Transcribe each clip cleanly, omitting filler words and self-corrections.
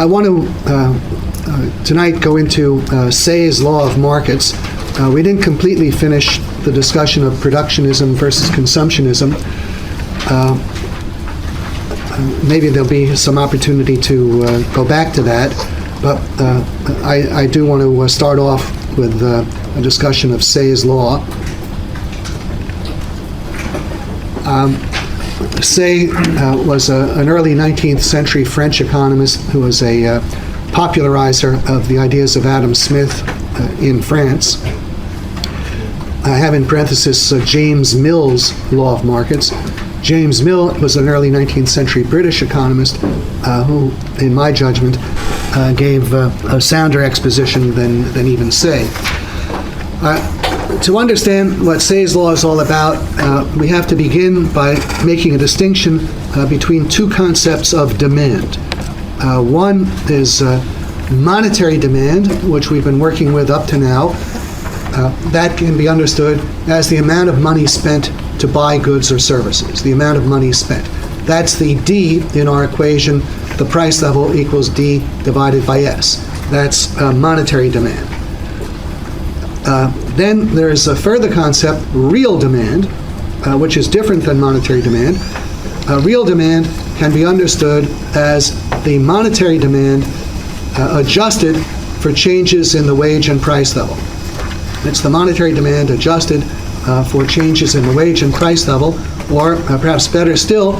I want to tonight go into Say's law of markets. We didn't completely finish the discussion of productionism versus consumptionism. Maybe there'll be some opportunity to go back to that, but I do want to start off with a discussion of Say's law. Say was an early 19th century French economist who was a popularizer of the ideas of Adam Smith in France. I have in parenthesis James Mill's law of markets. James Mill was an early 19th century British economist who, in my judgment, gave a sounder exposition than even Say. To understand what Say's law is all about, we have to begin by making a distinction between two concepts of demand. One is monetary demand, which we've been working with up to now. That can be understood as the amount of money spent to buy goods or services, the amount of money spent. That's the D in our equation. The price level equals D divided by S. That's monetary demand. Then there is a further concept, real demand, which is different than monetary demand. Real demand can be understood as the monetary demand adjusted for changes in the wage and price level. It's the monetary demand adjusted for changes in the wage and price level, or perhaps better still,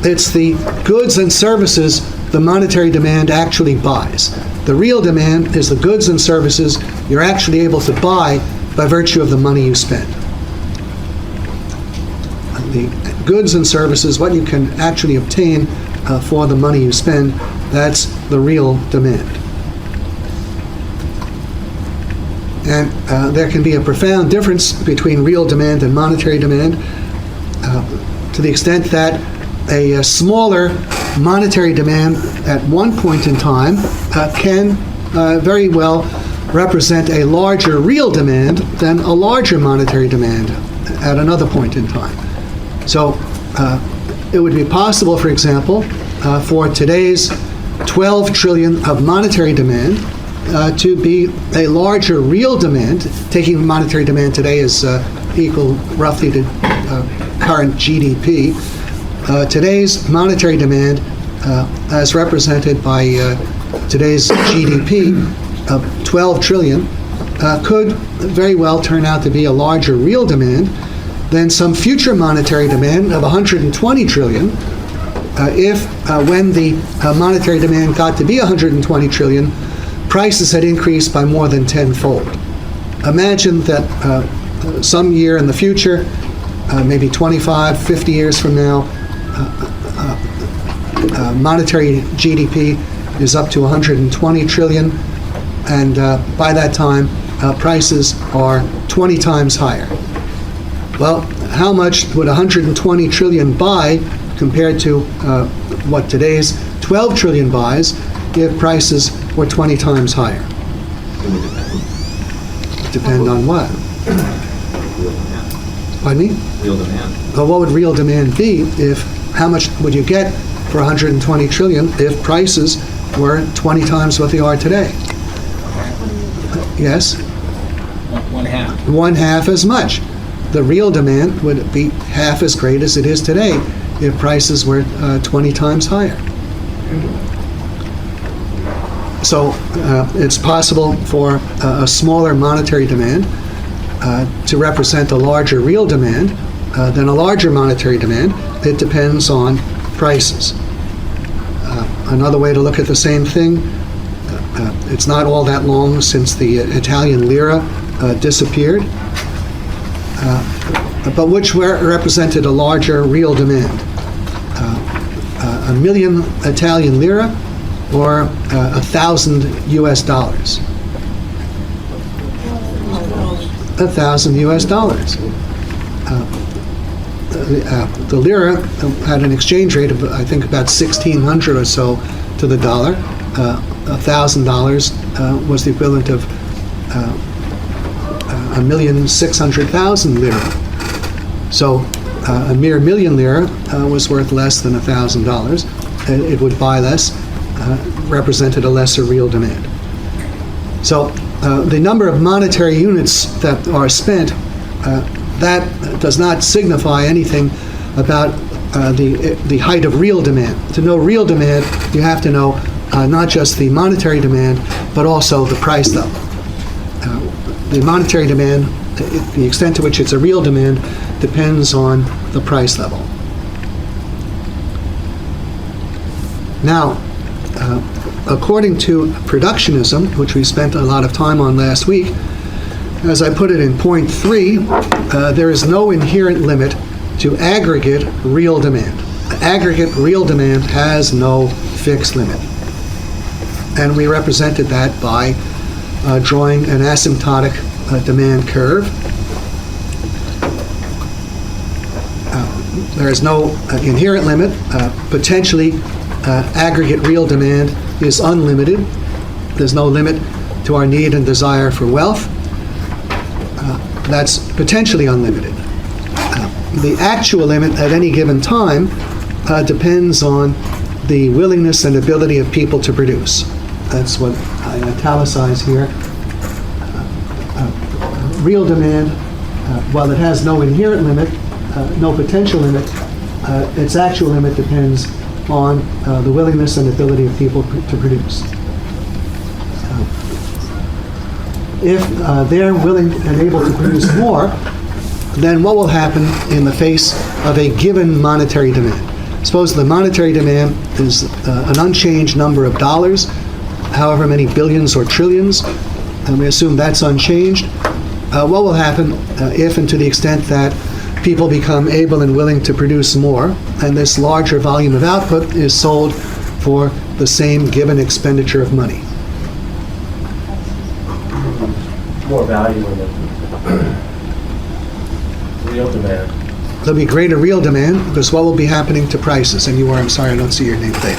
it's the goods and services the monetary demand actually buys. The real demand is the goods and services you're actually able to buy by virtue of the money you spend. The goods and services, what you can actually obtain for the money you spend, that's the real demand. And there can be a profound difference between real demand and monetary demand to the extent that a smaller monetary demand at one point in time can very well represent a larger real demand than a larger monetary demand at another point in time. So it would be possible, for example, for today's 12 trillion of monetary demand to be a larger real demand, taking monetary demand today is equal roughly to current GDP. Today's monetary demand, as represented by today's GDP of 12 trillion, could very well turn out to be a larger real demand than some future monetary demand of 120 trillion if when the monetary demand got to be 120 trillion, prices had increased by more than tenfold. Imagine that some year in the future, maybe 25, 50 years from now, monetary GDP is up to 120 trillion, and by that time, prices are 20 times higher. Well, how much would 120 trillion buy compared to what today's 12 trillion buys if prices were 20 times higher? Depend on what? Pardon me? Real demand. Well, what would real demand be how much would you get for 120 trillion if prices were 20 times what they are today? Yes? One half. One half as much. The real demand would be half as great as it is today if prices were 20 times higher. So it's possible for a smaller monetary demand to represent a larger real demand than a larger monetary demand. It depends on prices. Another way to look at the same thing, it's not all that long since the Italian lira disappeared, but which represented a larger real demand? A million Italian lira or 1,000 US dollars? 1,000 US dollars. The lira had an exchange rate of, I think, about 1,600 or so to the dollar. $1,000 was the equivalent of 1,600,000 lira. So a mere million lira was worth less than $1,000. It would buy less represented a lesser real demand. So the number of monetary units that are spent, that does not signify anything about the height of real demand. To know real demand, you have to know not just the monetary demand, but also the price level. The monetary demand, the extent to which it's a real demand, depends on the price level. Now, according to productionism, which we spent a lot of time on last week, as I put it in point 3, there is no inherent limit to aggregate real demand. Aggregate real demand has no fixed limit. And we represented that by drawing an asymptotic demand curve. There is no inherent limit. Potentially, aggregate real demand is unlimited. There's no limit to our need and desire for wealth. That's potentially unlimited. The actual limit at any given time depends on the willingness and ability of people to produce. That's what I italicize here. Real demand, while it has no inherent limit, no potential limit, its actual limit depends on the willingness and ability of people to produce. If they're willing and able to produce more, then what will happen in the face of a given monetary demand? Suppose the monetary demand is an unchanged number of dollars, however many billions or trillions, and we assume that's unchanged. What will happen if and to the extent that people become able and willing to produce more, and this larger volume of output is sold for the same given expenditure of money? More value in the real demand. There'll be greater real demand, because what will be happening to prices? And you are, I'm sorry, I don't see your name, Dave.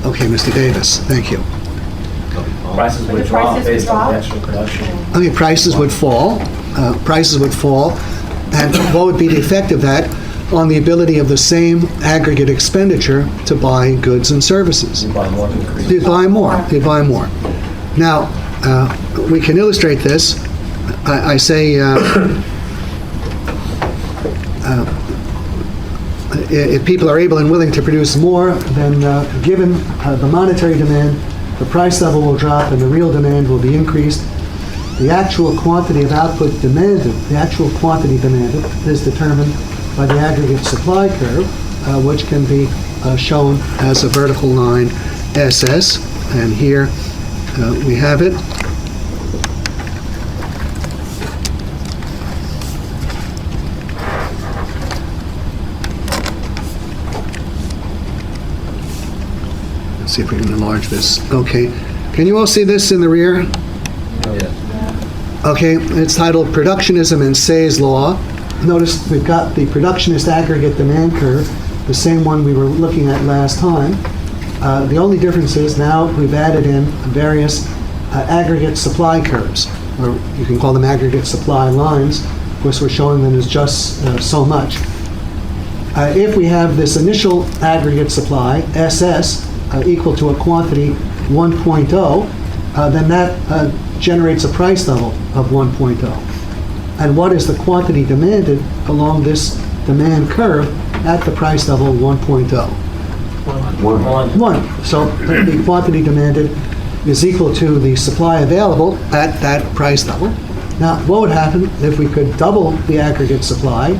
Okay, Mr. Davis, thank you. Prices would drop based on the extra production. Okay, prices would fall. And what would be the effect of that on the ability of the same aggregate expenditure to buy goods and services? You buy more to increase. You'd buy more. Now, we can illustrate this. I say, if people are able and willing to produce more, then given the monetary demand, the price level will drop and the real demand will be increased. The actual quantity of output demanded, is determined by the aggregate supply curve, which can be shown as a vertical line SS. And here we have it. Let's see if we can enlarge this. Okay. Can you all see this in the rear? Okay, it's titled Productionism and Say's Law. Notice we've got the productionist aggregate demand curve, the same one we were looking at last time. The only difference is now we've added in various aggregate supply curves, or you can call them aggregate supply lines. Of course, we're showing them as just so much. If we have this initial aggregate supply, SS, equal to a quantity 1.0, then that generates a price level of 1.0. And what is the quantity demanded along this demand curve at the price level 1.0? 1. So the quantity demanded is equal to the supply available at that price level. Now, what would happen if we could double the aggregate supply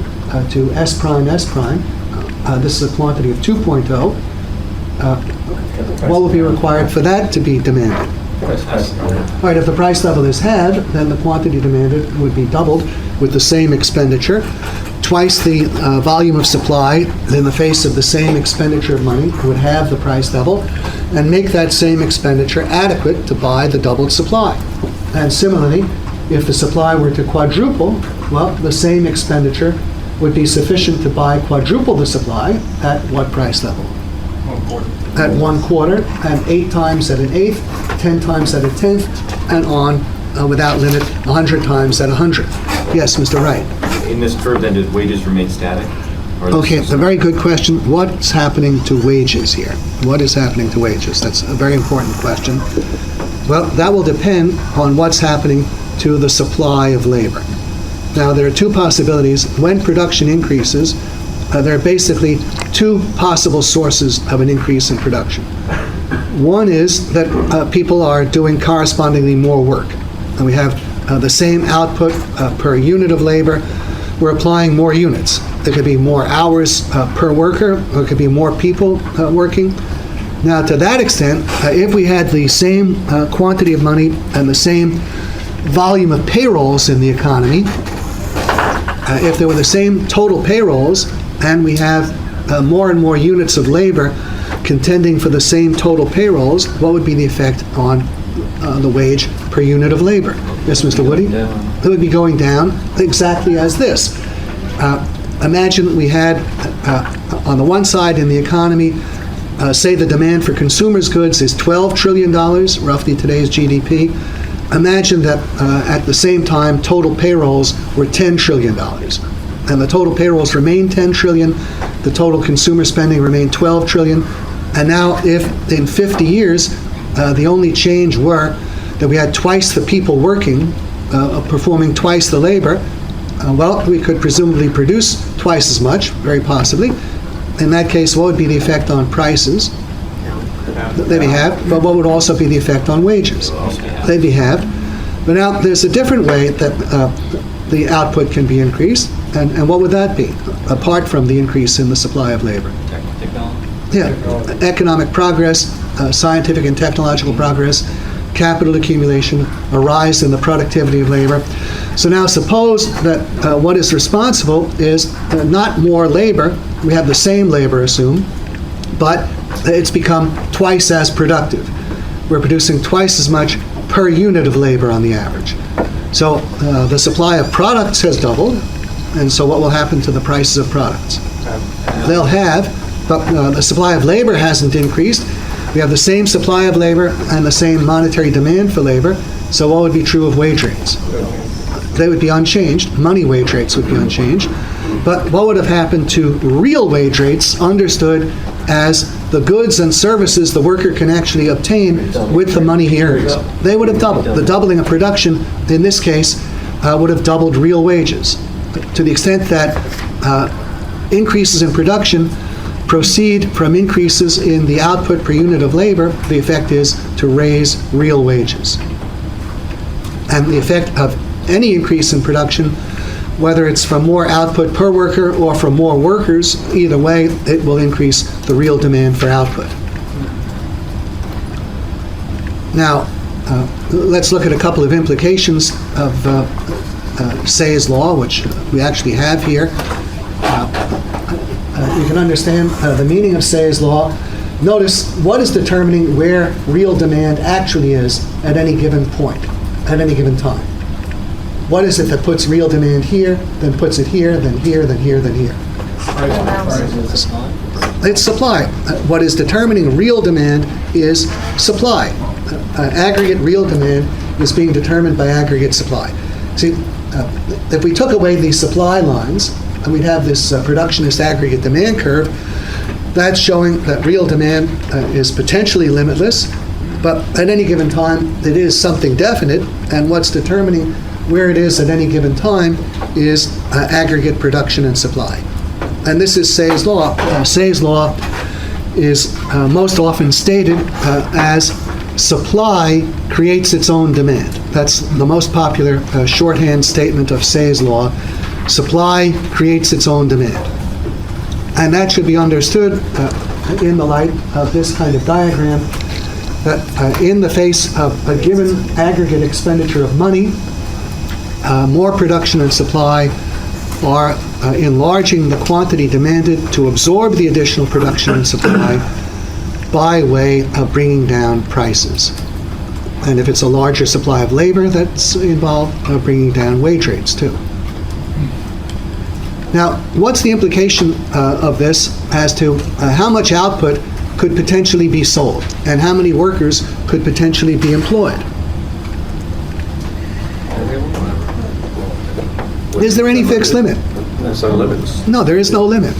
to S prime, S prime? This is a quantity of 2.0. What would be required for that to be demanded? All right, if the price level is halved, then the quantity demanded would be doubled with the same expenditure. Twice the volume of supply in the face of the same expenditure of money would halve the price level and make that same expenditure adequate to buy the doubled supply. And similarly, if the supply were to quadruple, well, the same expenditure would be sufficient to buy quadruple the supply at what price level? At 1/4, and 8 times at 1/8, 10 times at 1/10, and on without limit 100 times at 100. Yes, Mr. Wright. In this curve, then, did wages remain static? Okay, a very good question. What's happening to wages here? What is happening to wages? That's a very important question. Well, that will depend on what's happening to the supply of labor. Now, there are two possibilities. When production increases, there are basically two possible sources of an increase in production. One is that people are doing correspondingly more work. And we have the same output per unit of labor. We're applying more units. There could be more hours per worker, or it could be more people working. Now, to that extent, if we had the same quantity of money and the same volume of payrolls in the economy, if there were the same total payrolls and we have more and more units of labor contending for the same total payrolls, what would be the effect on the wage per unit of labor? Yes, Mr. Woody? It would be going down exactly as this. Imagine we had, on the one side in the economy, say the demand for consumers' goods is $12 trillion, roughly today's GDP. Imagine that at the same time, total payrolls were $10 trillion. And the total payrolls remain $10 trillion, the total consumer spending remained $12 trillion. And now if in 50 years, the only change were that we had twice the people working, performing twice the labor, well, we could presumably produce twice as much, very possibly. In that case, what would be the effect on prices? They'd be halved. But what would also be the effect on wages? They'd be halved. But now there's a different way that the output can be increased. And what would that be, apart from the increase in the supply of labor? Technology. Yeah, economic progress, scientific and technological progress, capital accumulation, a rise in the productivity of labor. So now suppose that what is responsible is not more labor. We have the same labor, assume, but it's become twice as productive. We're producing twice as much per unit of labor on the average. So the supply of products has doubled, and so what will happen to the prices of products? They'll have, but the supply of labor hasn't increased. We have the same supply of labor and the same monetary demand for labor, so what would be true of wage rates? They would be unchanged. Money wage rates would be unchanged. But what would have happened to real wage rates, understood as the goods and services the worker can actually obtain with the money he earns? They would have doubled. The doubling of production, in this case, would have doubled real wages. To the extent that increases in production proceed from increases in the output per unit of labor, the effect is to raise real wages. And the effect of any increase in production, whether it's from more output per worker or from more workers, either way, it will increase the real demand for output. Now, let's look at a couple of implications of Say's law, which we actually have here. You can understand the meaning of Say's law. Notice what is determining where real demand actually is at any given point, at any given time. What is it that puts real demand here, then puts it here, then here, then here, then here? It's supply. What is determining real demand is supply. Aggregate real demand is being determined by aggregate supply. See, if we took away these supply lines, and we'd have this productionist aggregate demand curve, that's showing that real demand is potentially limitless, but at any given time, it is something definite, and what's determining where it is at any given time is aggregate production and supply. And this is Say's law. Say's law is most often stated as supply creates its own demand. That's the most popular shorthand statement of Say's law. Supply creates its own demand. And that should be understood in the light of this kind of diagram, that in the face of a given aggregate expenditure of money, more production and supply are enlarging the quantity demanded to absorb the additional production and supply by way of bringing down prices. And if it's a larger supply of labor, that's involved bringing down wage rates too. Now, what's the implication of this as to how much output could potentially be sold and how many workers could potentially be employed? Is there any fixed limit? There's no limits. No, there is no limit.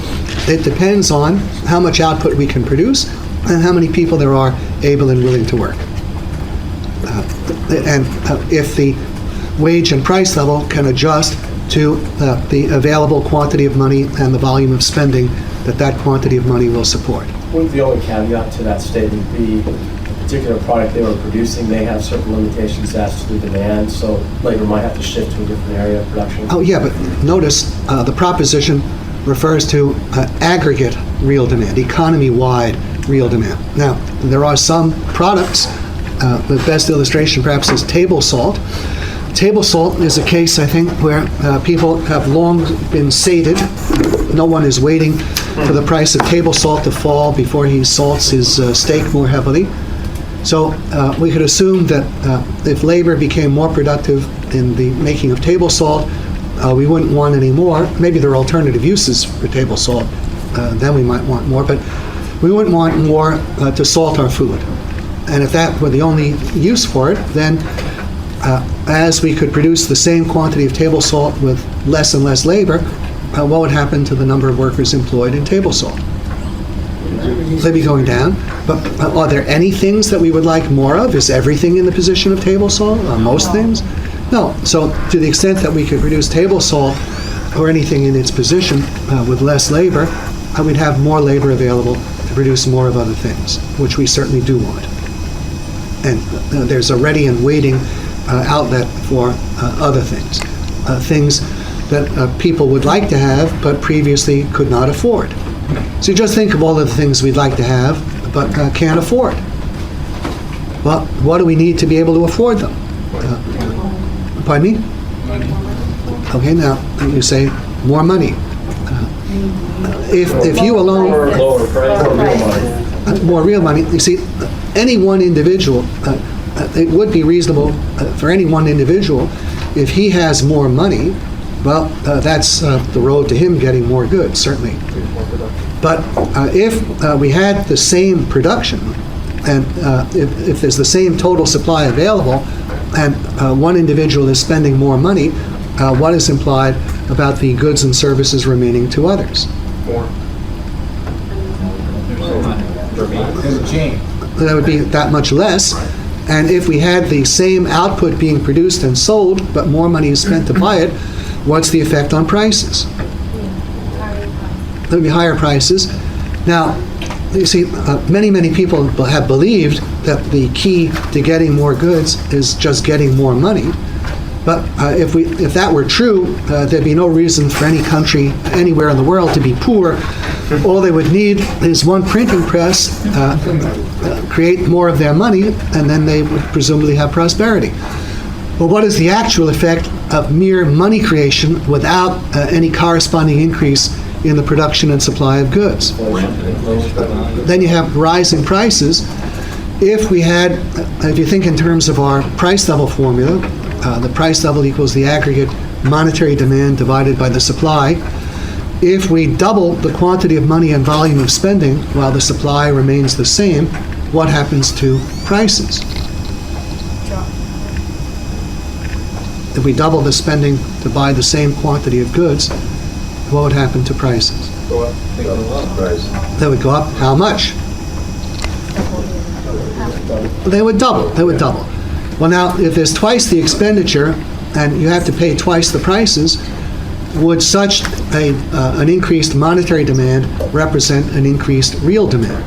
It depends on how much output we can produce and how many people there are able and willing to work. And if the wage and price level can adjust to the available quantity of money and the volume of spending that that quantity of money will support. Wouldn't the only caveat to that statement be the particular product they were producing may have certain limitations as to the demand, so labor might have to shift to a different area of production? Oh, yeah, but notice the proposition refers to aggregate real demand, economy-wide real demand. Now, there are some products, the best illustration perhaps is table salt. Table salt is a case, I think, where people have long been sated. No one is waiting for the price of table salt to fall before he salts his steak more heavily. So we could assume that if labor became more productive in the making of table salt, we wouldn't want any more. Maybe there are alternative uses for table salt. Then we might want more, but we wouldn't want more to salt our food. And if that were the only use for it, then as we could produce the same quantity of table salt with less and less labor, what would happen to the number of workers employed in table salt? They'd be going down. But are there any things that we would like more of? Is everything in the position of table salt? Most things? No. So to the extent that we could produce table salt or anything in its position with less labor, we'd have more labor available to produce more of other things, which we certainly do want. And there's a ready and waiting outlet for other things, things that people would like to have but previously could not afford. So just think of all of the things we'd like to have but can't afford. Well, what do we need to be able to afford them? Pardon me? Okay, now you say more money. If you alone... Lower price, more real money. More real money. You see, any one individual, it would be reasonable for any one individual, if he has more money, well, that's the road to him getting more goods, certainly. But if we had the same production, and if there's the same total supply available, and one individual is spending more money, what is implied about the goods and services remaining to others? More. There's a chain. That would be that much less. And if we had the same output being produced and sold, but more money is spent to buy it, what's the effect on prices? There would be higher prices. Now, you see, many people have believed that the key to getting more goods is just getting more money. But if that were true, there'd be no reason for any country anywhere in the world to be poor. All they would need is one printing press, create more of their money, and then they would presumably have prosperity. But what is the actual effect of mere money creation without any corresponding increase in the production and supply of goods? Then you have rising prices. If you think in terms of our price level formula, the price level equals the aggregate monetary demand divided by the supply. If we double the quantity of money and volume of spending while the supply remains the same, what happens to prices? If we double the spending to buy the same quantity of goods, what would happen to prices? Go up. They would go up how much? They would double. Well, now, if there's twice the expenditure and you have to pay twice the prices, would such an increased monetary demand represent an increased real demand?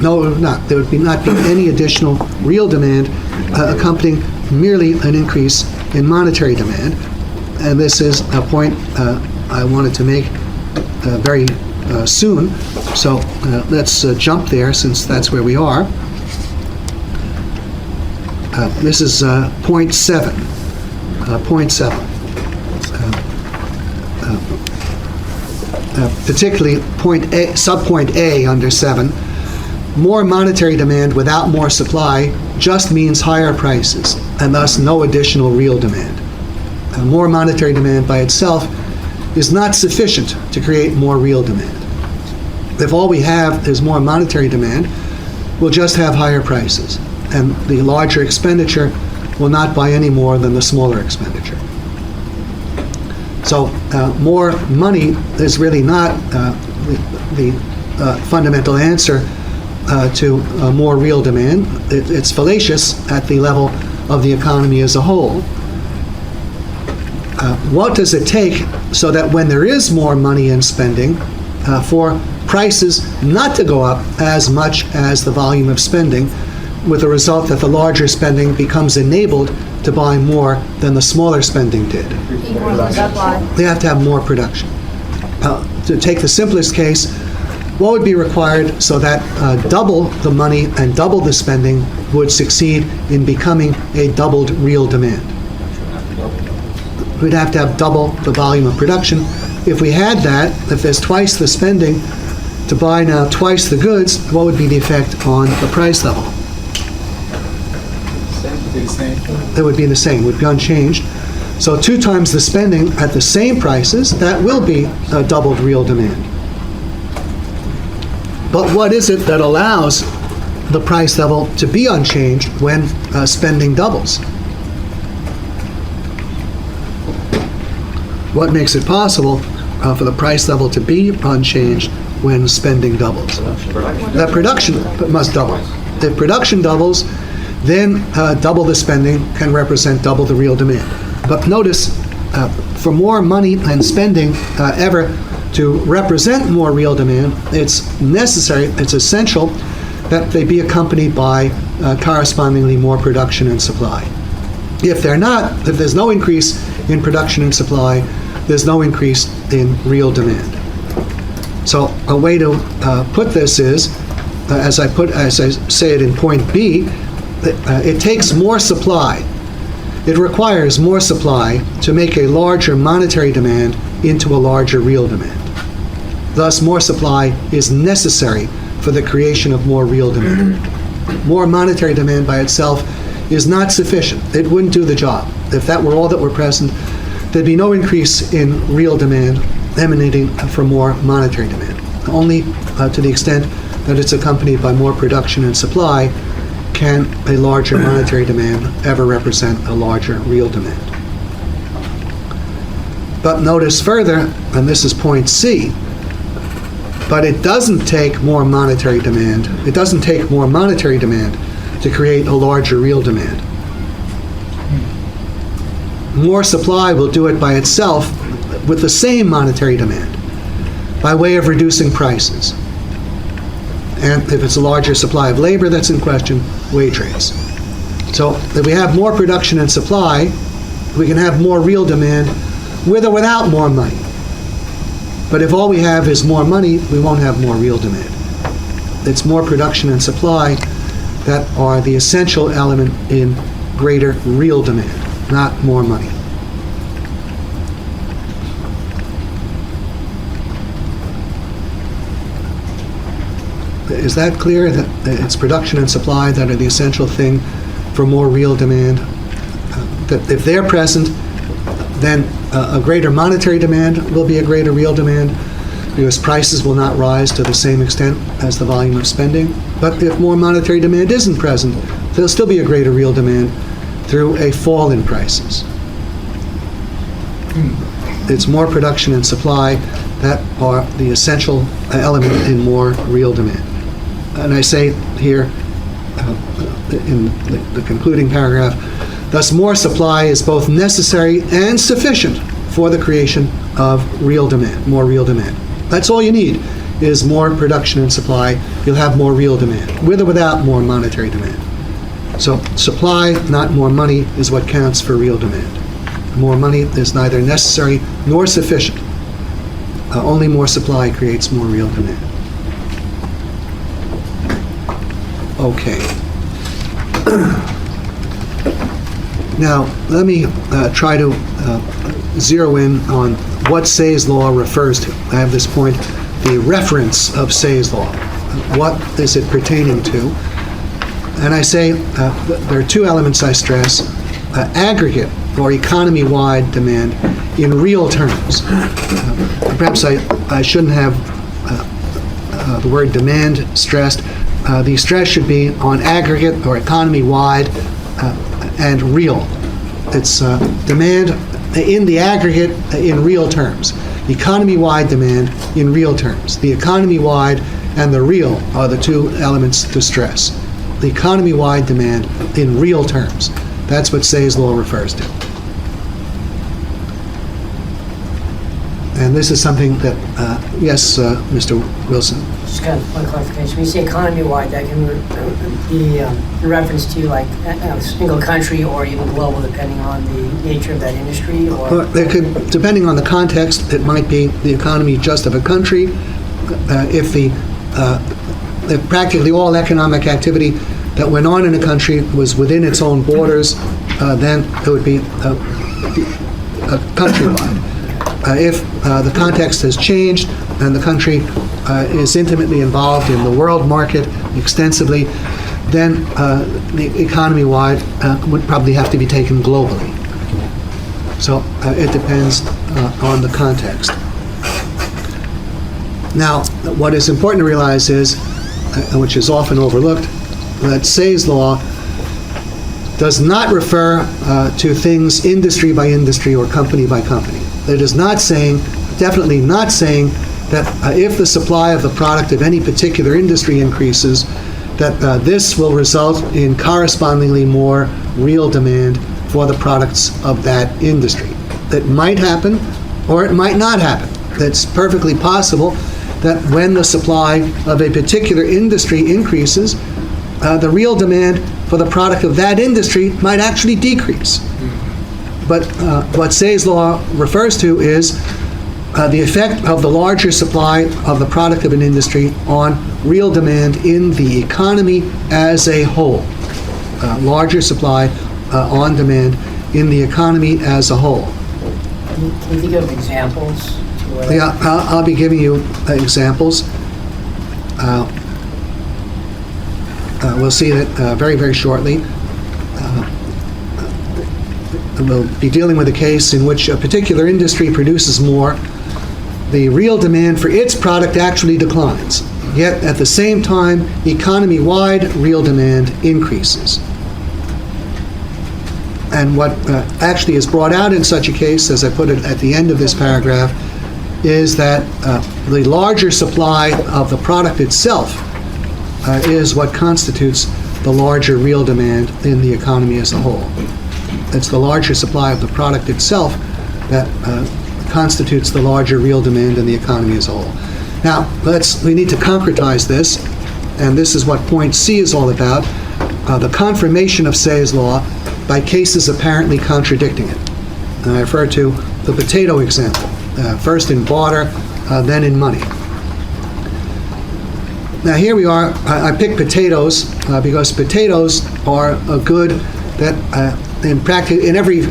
No, it would not. There would not be any additional real demand accompanying merely an increase in monetary demand. And this is a point I wanted to make very soon. So let's jump there, since that's where we are. This is point 7. Particularly subpoint A under 7. More monetary demand without more supply just means higher prices, and thus no additional real demand. More monetary demand by itself is not sufficient to create more real demand. If all we have is more monetary demand, we'll just have higher prices, and the larger expenditure will not buy any more than the smaller expenditure. So more money is really not the fundamental answer to more real demand. It's fallacious at the level of the economy as a whole. What does it take so that when there is more money in spending, for prices not to go up as much as the volume of spending, with the result that the larger spending becomes enabled to buy more than the smaller spending did? They have to have more production. To take the simplest case, what would be required so that double the money and double the spending would succeed in becoming a doubled real demand? We'd have to have double the volume of production. If we had that, if there's twice the spending to buy now twice the goods, what would be the effect on the price level? It would be the same, would be unchanged. So 2 times the spending at the same prices, that will be a doubled real demand. But what is it that allows the price level to be unchanged when spending doubles? What makes it possible for the price level to be unchanged when spending doubles? That production must double. If production doubles, then double the spending can represent double the real demand. But notice, for more money and spending ever to represent more real demand, it's necessary, it's essential that they be accompanied by correspondingly more production and supply. If they're not, if there's no increase in production and supply, there's no increase in real demand. So a way to put this is, as I say it in point B, it takes more supply. It requires more supply to make a larger monetary demand into a larger real demand. Thus, more supply is necessary for the creation of more real demand. More monetary demand by itself is not sufficient. It wouldn't do the job. If that were all that were present, there'd be no increase in real demand emanating from more monetary demand. Only to the extent that it's accompanied by more production and supply can a larger monetary demand ever represent a larger real demand. But notice further, and this is point C, but it doesn't take more monetary demand. It doesn't take more monetary demand to create a larger real demand. More supply will do it by itself with the same monetary demand by way of reducing prices. And if it's a larger supply of labor that's in question, wage rates. So if we have more production and supply, we can have more real demand with or without more money. But if all we have is more money, we won't have more real demand. It's more production and supply that are the essential element in greater real demand, not more money. Is that clear, that it's production and supply that are the essential thing for more real demand? That if they're present, then a greater monetary demand will be a greater real demand because prices will not rise to the same extent as the volume of spending. But if more monetary demand isn't present, there'll still be a greater real demand through a fall in prices. It's more production and supply that are the essential element in more real demand. And I say here in the concluding paragraph, thus more supply is both necessary and sufficient for the creation of real demand, more real demand. That's all you need, is more production and supply. You'll have more real demand, with or without more monetary demand. So supply, not more money, is what counts for real demand. More money is neither necessary nor sufficient. Only more supply creates more real demand. Okay. Now, let me try to zero in on what Say's law refers to. I have this point, the reference of Say's law. What is it pertaining to? And I say there are 2 elements I stress. Aggregate or economy-wide demand in real terms. Perhaps I shouldn't have the word demand stressed. The stress should be on aggregate or economy-wide and real. It's demand in the aggregate in real terms. Economy-wide demand in real terms. The economy-wide and the real are the two elements to stress. The economy-wide demand in real terms. That's what Say's law refers to. And this is something that, yes, Mr. Wilson? Just kind of one clarification. When you say economy-wide, that can be in reference to like a single country or even global, depending on the nature of that industry, or? Well, there could, depending on the context, it might be the economy just of a country. If practically all economic activity that went on in a country was within its own borders, then it would be countrywide. If the context has changed and the country is intimately involved in the world market extensively, then the economy-wide would probably have to be taken globally. So it depends on the context. Now, what is important to realize is, which is often overlooked, that Say's law does not refer to things industry by industry or company by company. It is not saying, definitely not saying, that if the supply of the product of any particular industry increases, that this will result in correspondingly more real demand for the products of that industry. It might happen, or it might not happen. It's perfectly possible that when the supply of a particular industry increases, the real demand for the product of that industry might actually decrease. But what Say's law refers to is the effect of the larger supply of the product of an industry on real demand in the economy as a whole. Larger supply on demand in the economy as a whole. Can you think of examples? Yeah, I'll be giving you examples. We'll see that very, very shortly. We'll be dealing with a case in which a particular industry produces more. The real demand for its product actually declines. Yet, at the same time, economy-wide real demand increases. And what actually is brought out in such a case, as I put it at the end of this paragraph, is that the larger supply of the product itself is what constitutes the larger real demand in the economy as a whole. It's the larger supply of the product itself that constitutes the larger real demand in the economy as a whole. Now, we need to concretize this, and this is what point C is all about, the confirmation of Say's law by cases apparently contradicting it. And I refer to the potato example, first in barter, then in money. Now here we are, I picked potatoes because potatoes are a good that in every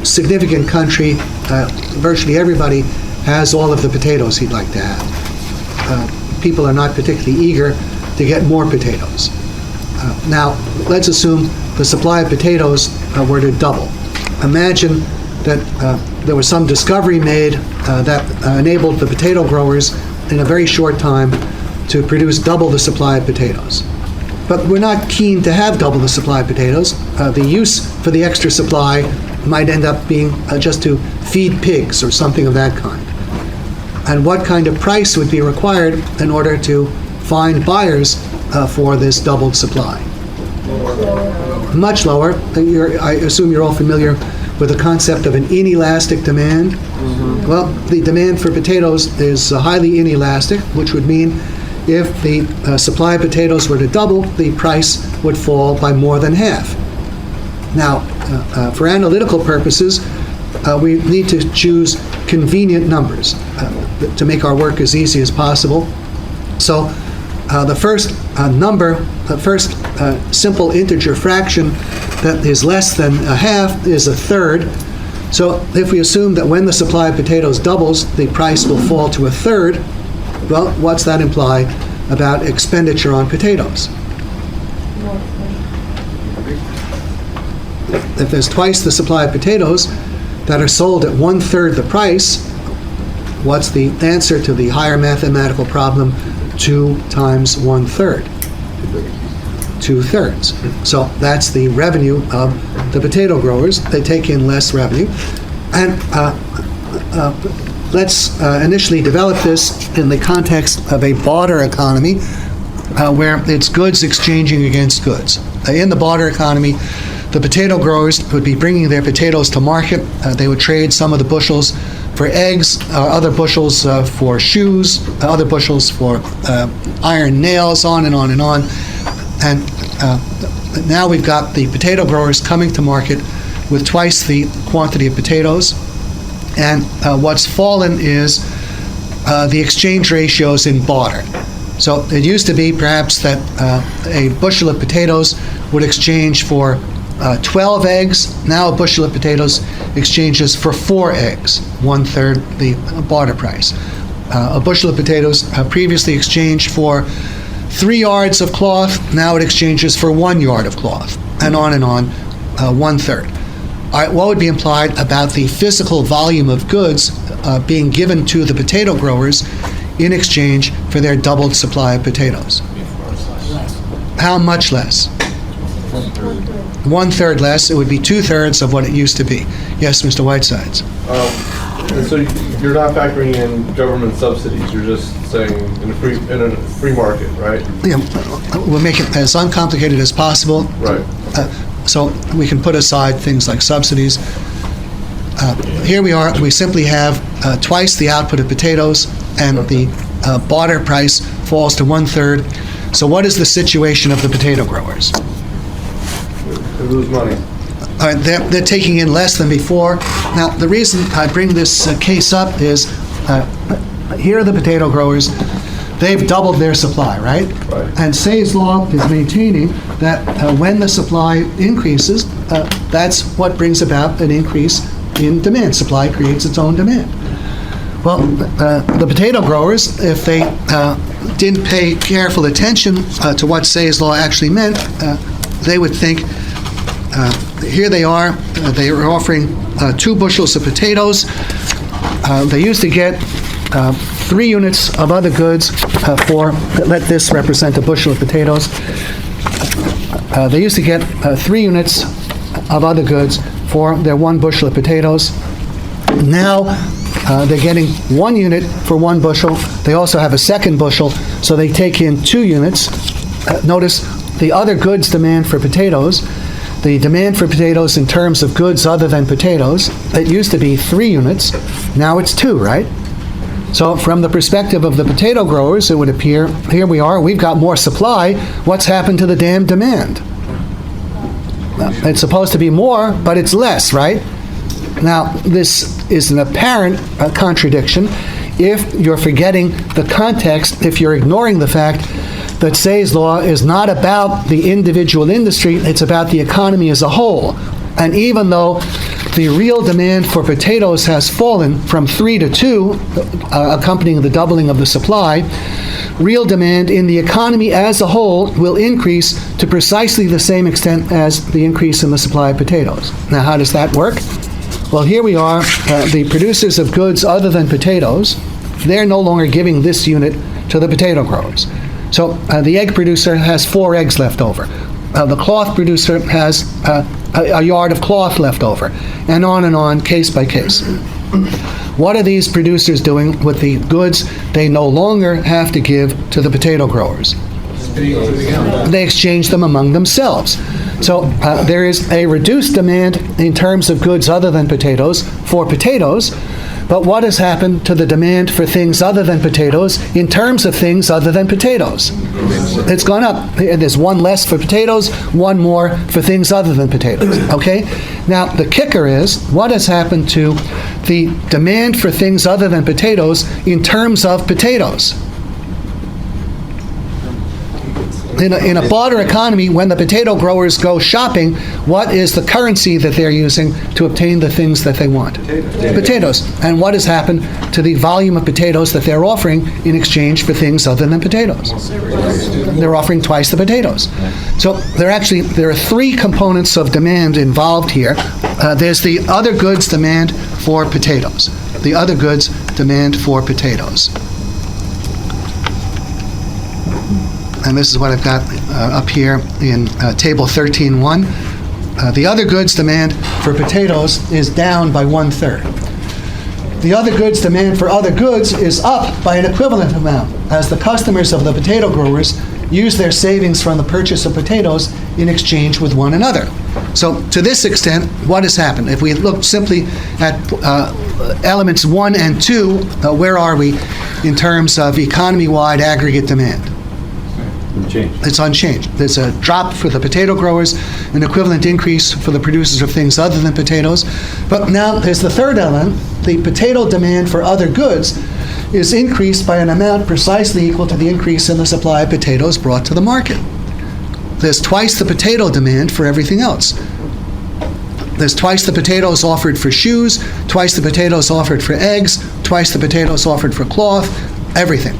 significant country, virtually everybody has all of the potatoes he'd like to have. People are not particularly eager to get more potatoes. Now, let's assume the supply of potatoes were to double. Imagine that there was some discovery made that enabled the potato growers in a very short time to produce double the supply of potatoes. But we're not keen to have double the supply of potatoes. The use for the extra supply might end up being just to feed pigs or something of that kind. And what kind of price would be required in order to find buyers for this doubled supply? Much lower. I assume you're all familiar with the concept of an inelastic demand. Mm-hmm. Well, the demand for potatoes is highly inelastic, which would mean if the supply of potatoes were to double, the price would fall by more than half. Now, for analytical purposes, we need to choose convenient numbers to make our work as easy as possible. So the first simple integer fraction that is less than a half is a third. So if we assume that when the supply of potatoes doubles, the price will fall to a third, well, what's that imply about expenditure on potatoes? If there's twice the supply of potatoes that are sold at 1/3 the price, what's the answer to the higher mathematical problem? 2 times 1/3. 2/3. So that's the revenue of the potato growers. They take in less revenue. And let's initially develop this in the context of a barter economy where it's goods exchanging against goods. In the barter economy, the potato growers would be bringing their potatoes to market. They would trade some of the bushels for eggs, other bushels for shoes, other bushels for iron nails, on and on and on. And now we've got the potato growers coming to market with twice the quantity of potatoes. And what's fallen is the exchange ratios in barter. So it used to be perhaps that a bushel of potatoes would exchange for 12 eggs. Now a bushel of potatoes exchanges for 4 eggs, 1/3 the barter price. A bushel of potatoes previously exchanged for 3 yards of cloth. Now it exchanges for 1 yard of cloth, and on, 1/3. All right, what would be implied about the physical volume of goods being given to the potato growers in exchange for their doubled supply of potatoes? How much less? 1/3 less. It would be 2/3 of what it used to be. Yes, Mr. Whitesides. And so you're not factoring in government subsidies. You're just saying in a free market, right? Yeah, we'll make it as uncomplicated as possible. Right. So we can put aside things like subsidies. Here we are. We simply have twice the output of potatoes, and the barter price falls to 1/3. So what is the situation of the potato growers? They lose money. They're taking in less than before. Now, the reason I bring this case up is here are the potato growers. They've doubled their supply, right? Right. And Say's law is maintaining that when the supply increases, that's what brings about an increase in demand. Supply creates its own demand. Well, the potato growers, if they didn't pay careful attention to what Say's law actually meant, they would think, here they are, they are offering 2 bushels of potatoes. They used to get 3 units of other goods for, let this represent a bushel of potatoes. They used to get 3 units of other goods for their 1 bushel of potatoes. Now they're getting 1 unit for 1 bushel. They also have a second bushel, so they take in 2 units. Notice the other goods demand for potatoes. The demand for potatoes in terms of goods other than potatoes, it used to be 3 units. Now it's 2, right? So from the perspective of the potato growers, it would appear, here we are, we've got more supply. What's happened to the damn demand? It's supposed to be more, but it's less, right? Now, this is an apparent contradiction if you're forgetting the context, if you're ignoring the fact that Say's law is not about the individual industry, it's about the economy as a whole. And even though the real demand for potatoes has fallen from 3 to 2, accompanying the doubling of the supply, real demand in the economy as a whole will increase to precisely the same extent as the increase in the supply of potatoes. Now, how does that work? Well, here we are, the producers of goods other than potatoes, they're no longer giving this unit to the potato growers. So the egg producer has 4 eggs left over. The cloth producer has a yard of cloth left over, and on, case by case. What are these producers doing with the goods they no longer have to give to the potato growers? They exchange them among themselves. So there is a reduced demand in terms of goods other than potatoes for potatoes, but what has happened to the demand for things other than potatoes in terms of things other than potatoes? It's gone up. There's 1 less for potatoes, 1 more for things other than potatoes, okay? Now, the kicker is, what has happened to the demand for things other than potatoes in terms of potatoes? In a barter economy, when the potato growers go shopping, what is the currency that they're using to obtain the things that they want? Potatoes. And what has happened to the volume of potatoes that they're offering in exchange for things other than potatoes? They're offering twice the potatoes. So there are 3 components of demand involved here. There's the other goods demand for potatoes. The other goods demand for potatoes. And this is what I've got up here in Table 13.1. The other goods demand for potatoes is down by 1/3. The other goods demand for other goods is up by an equivalent amount, as the customers of the potato growers use their savings from the purchase of potatoes in exchange with one another. So to this extent, what has happened? If we look simply at elements 1 and 2, where are we in terms of economy-wide aggregate demand? It's unchanged. There's a drop for the potato growers, an equivalent increase for the producers of things other than potatoes. But now there's the third element. The potato demand for other goods is increased by an amount precisely equal to the increase in the supply of potatoes brought to the market. There's twice the potato demand for everything else. There's twice the potatoes offered for shoes, twice the potatoes offered for eggs, twice the potatoes offered for cloth, everything.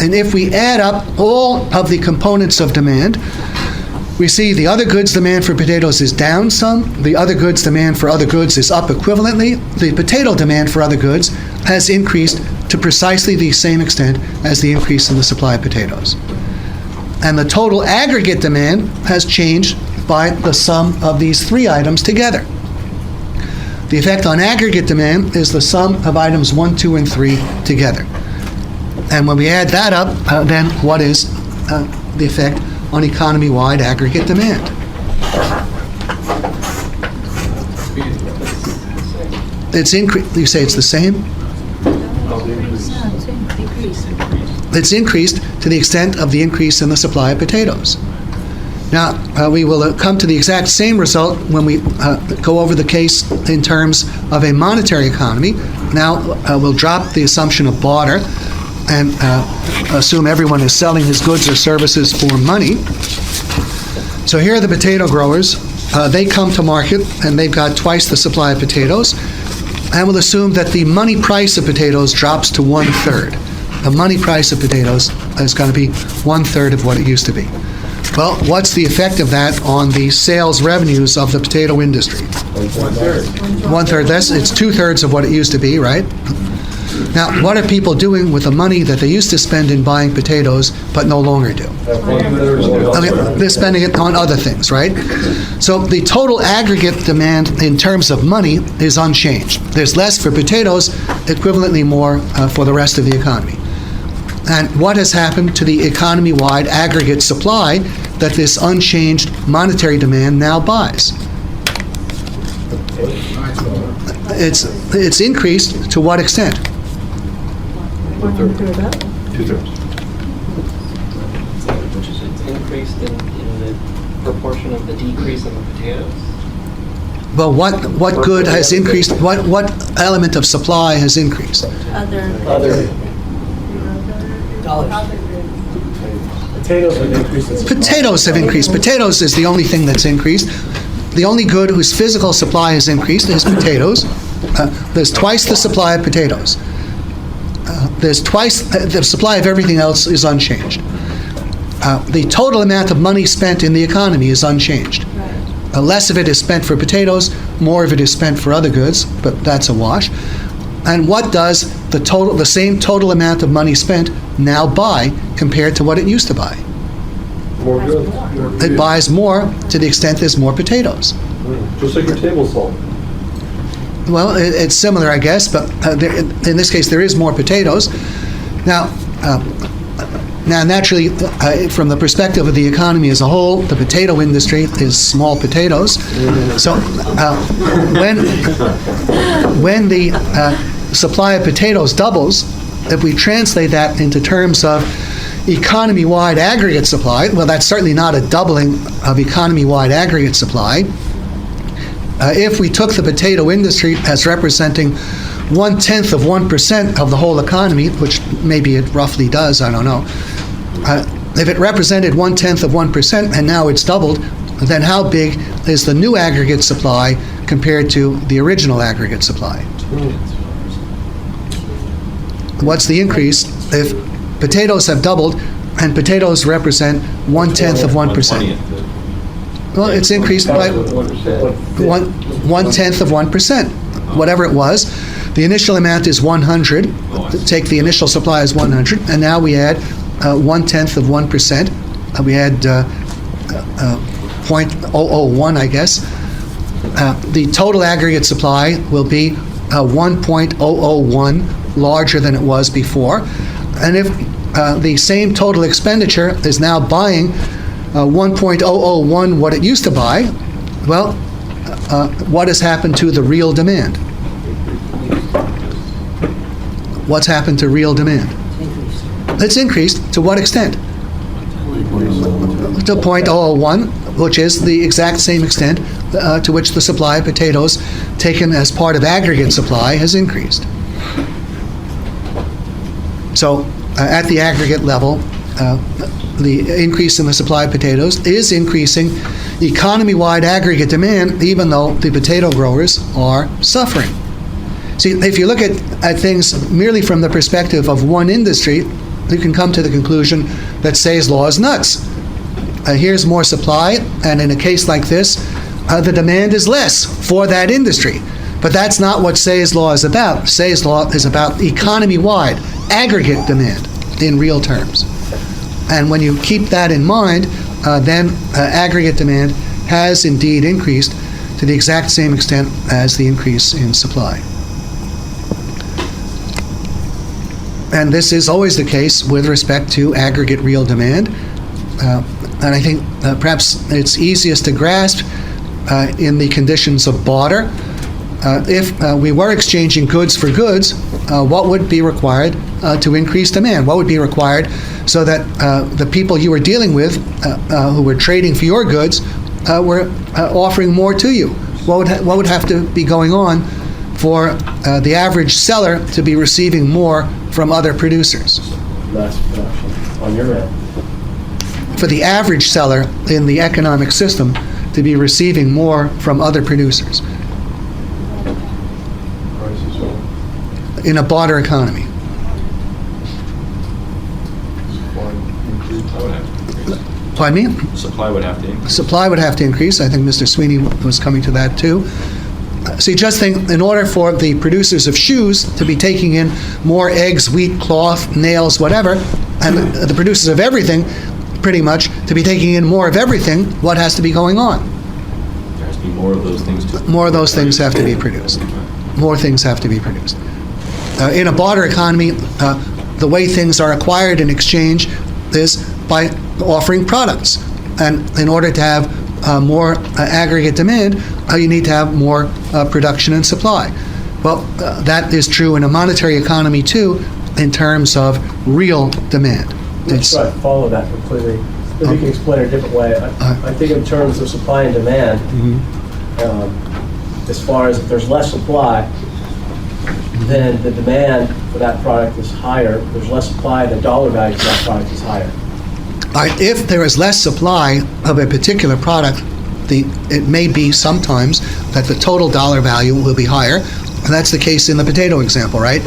And if we add up all of the components of demand, we see the other goods demand for potatoes is down some, the other goods demand for other goods is up equivalently, the potato demand for other goods has increased to precisely the same extent as the increase in the supply of potatoes. And the total aggregate demand has changed by the sum of these three items together. The effect on aggregate demand is the sum of items 1, 2, and 3 together. And when we add that up, then what is the effect on economy-wide aggregate demand? It's increased. You say it's the same? It's increased to the extent of the increase in the supply of potatoes. Now, we will come to the exact same result when we go over the case in terms of a monetary economy. Now, we'll drop the assumption of barter and assume everyone is selling his goods or services for money. So here are the potato growers. They come to market, and they've got twice the supply of potatoes. And we'll assume that the money price of potatoes drops to 1/3. The money price of potatoes is going to be 1/3 of what it used to be. Well, what's the effect of that on the sales revenues of the potato industry? 1/3. 1/3. It's 2/3 of what it used to be, right? Now, what are people doing with the money that they used to spend in buying potatoes but no longer do? Okay, they're spending it on other things, right? So the total aggregate demand in terms of money is unchanged. There's less for potatoes, equivalently more for the rest of the economy. And what has happened to the economy-wide aggregate supply that this unchanged monetary demand now buys? It's increased to what extent? 2/3. Which is it's increased in the proportion of the decrease in the potatoes? Well, what good has increased? What element of supply has increased? Other. Dollars. Potatoes have increased in supply. Potatoes have increased. Potatoes is the only thing that's increased. The only good whose physical supply has increased is potatoes. There's twice the supply of potatoes. There's twice the supply of everything else is unchanged. The total amount of money spent in the economy is unchanged. Less of it is spent for potatoes, more of it is spent for other goods, but that's a wash. And what does the same total amount of money spent now buy compared to what it used to buy? More goods. It buys more to the extent there's more potatoes. Just like your table salt. Well, it's similar, I guess, but in this case, there is more potatoes. Now, naturally, from the perspective of the economy as a whole, the potato industry is small potatoes. So when the supply of potatoes doubles, if we translate that into terms of economy-wide aggregate supply, well, that's certainly not a doubling of economy-wide aggregate supply. If we took the potato industry as representing 1/10 of 1% of the whole economy, which maybe it roughly does, I don't know. If it represented 1/10 of 1% and now it's doubled, then how big is the new aggregate supply compared to the original aggregate supply? What's the increase if potatoes have doubled and potatoes represent 1/10 of 1%? Well, it's increased by 1/10 of 1%, whatever it was. The initial amount is 100. Take the initial supply as 100, and now we add 1/10 of 1%. We add 0.001, I guess. the total aggregate supply will be 1.001 larger than it was before. And if the same total expenditure is now buying 1.001 what it used to buy, well, what has happened to the real demand? What's happened to real demand? It's increased. To what extent? To 0.001, which is the exact same extent to which the supply of potatoes taken as part of aggregate supply has increased. So at the aggregate level, the increase in the supply of potatoes is increasing economy-wide aggregate demand, even though the potato growers are suffering. See, if you look at things merely from the perspective of one industry, you can come to the conclusion that Say's law is nuts. Here's more supply, and in a case like this, the demand is less for that industry. But that's not what Say's law is about. Say's law is about economy-wide aggregate demand in real terms. And when you keep that in mind, then aggregate demand has indeed increased to the exact same extent as the increase in supply. And this is always the case with respect to aggregate real demand. And I think perhaps it's easiest to grasp in the conditions of barter. If we were exchanging goods for goods, what would be required to increase demand? What would be required so that the people you were dealing with, who were trading for your goods, were offering more to you? What would have to be going on for the average seller to be receiving more from other producers? Less production on your end. For the average seller in the economic system to be receiving more from other producers in a barter economy. Pardon me? Supply would have to increase. Supply would have to increase. I think Mr. Sweeney was coming to that too. So you just think in order for the producers of shoes to be taking in more eggs, wheat, cloth, nails, whatever, and the producers of everything, pretty much, to be taking in more of everything, what has to be going on? There has to be more of those things too. More of those things have to be produced. More things have to be produced. In a barter economy, the way things are acquired in exchange is by offering products. And in order to have more aggregate demand, you need to have more production and supply. Well, that is true in a monetary economy too, in terms of real demand. I'm not sure I follow that completely. Maybe you can explain it a different way. I think in terms of supply and demand, as far as if there's less supply, then the demand for that product is higher. If there's less supply, the dollar value for that product is higher. If there is less supply of a particular product, it may be sometimes that the total dollar value will be higher. And that's the case in the potato example, right?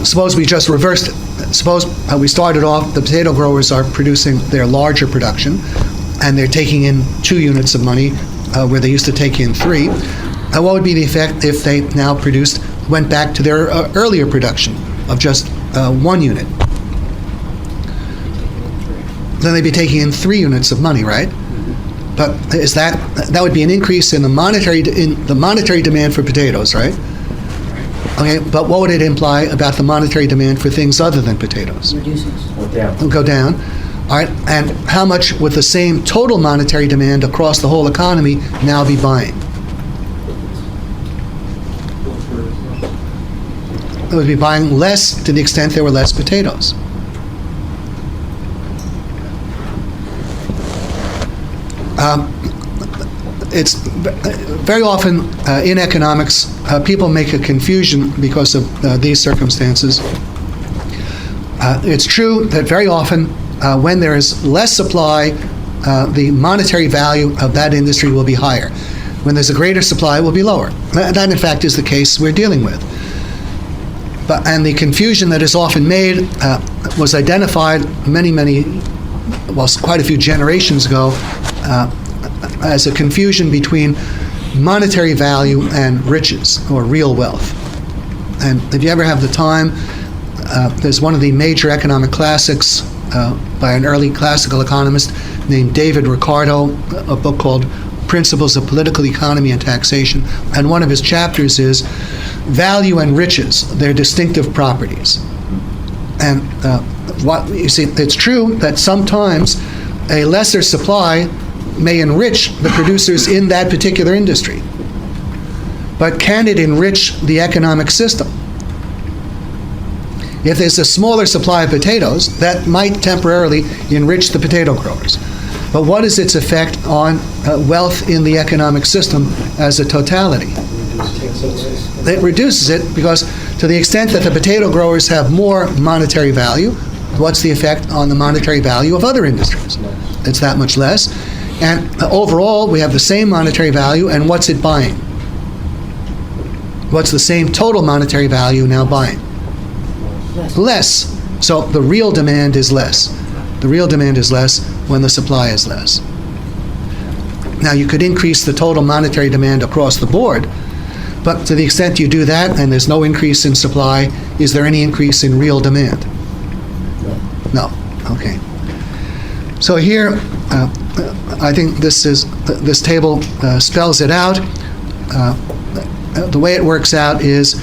Suppose we just reversed it. Suppose we started off, the potato growers are producing their larger production, and they're taking in 2 units of money where they used to take in 3. What would be the effect if they now went back to their earlier production of just 1 unit? Then they'd be taking in 3 units of money, right? But that would be an increase in the monetary demand for potatoes, right? Okay, but what would it imply about the monetary demand for things other than potatoes? Reduces. It'll go down. All right, and how much would the same total monetary demand across the whole economy now be buying? It would be buying less to the extent there were less potatoes. It's very often in economics, people make a confusion because of these circumstances. It's true that very often when there is less supply, the monetary value of that industry will be higher. When there's a greater supply, it will be lower. That, in fact, is the case we're dealing with. And the confusion that is often made was identified quite a few generations ago, as a confusion between monetary value and riches, or real wealth. And if you ever have the time, there's one of the major economic classics by an early classical economist named David Ricardo, a book called principles of political economy and taxation, and one of his chapters is value and riches, their distinctive properties. And what you see, it's true that sometimes a lesser supply may enrich the producers in that particular industry. But can it enrich the economic system? If there's a smaller supply of potatoes, that might temporarily enrich the potato growers. But what is its effect on wealth in the economic system as a totality? It reduces it because to the extent that the potato growers have more monetary value, what's the effect on the monetary value of other industries? It's that much less. And overall, we have the same monetary value, and what's it buying? What's the same total monetary value now buying? Less. So the real demand is less. The real demand is less when the supply is less. Now, you could increase the total monetary demand across the board, but to the extent you do that and there's no increase in supply, is there any increase in real demand? No. Okay. So here, I think this table spells it out. The way it works out is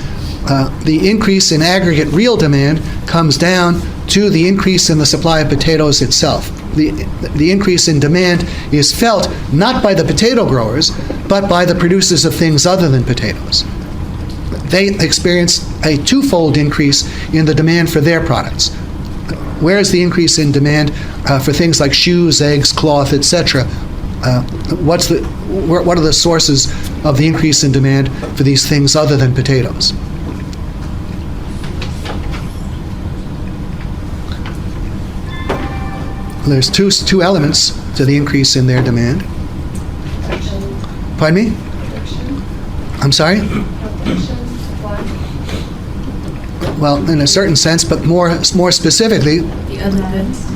the increase in aggregate real demand comes down to the increase in the supply of potatoes itself. The increase in demand is felt not by the potato growers, but by the producers of things other than potatoes. They experience a twofold increase in the demand for their products. Where is the increase in demand for things like shoes, eggs, cloth, etc.? What are the sources of the increase in demand for these things other than potatoes? There's two elements to the increase in their demand. Pardon me? I'm sorry? Well, in a certain sense, but more specifically. The other goods?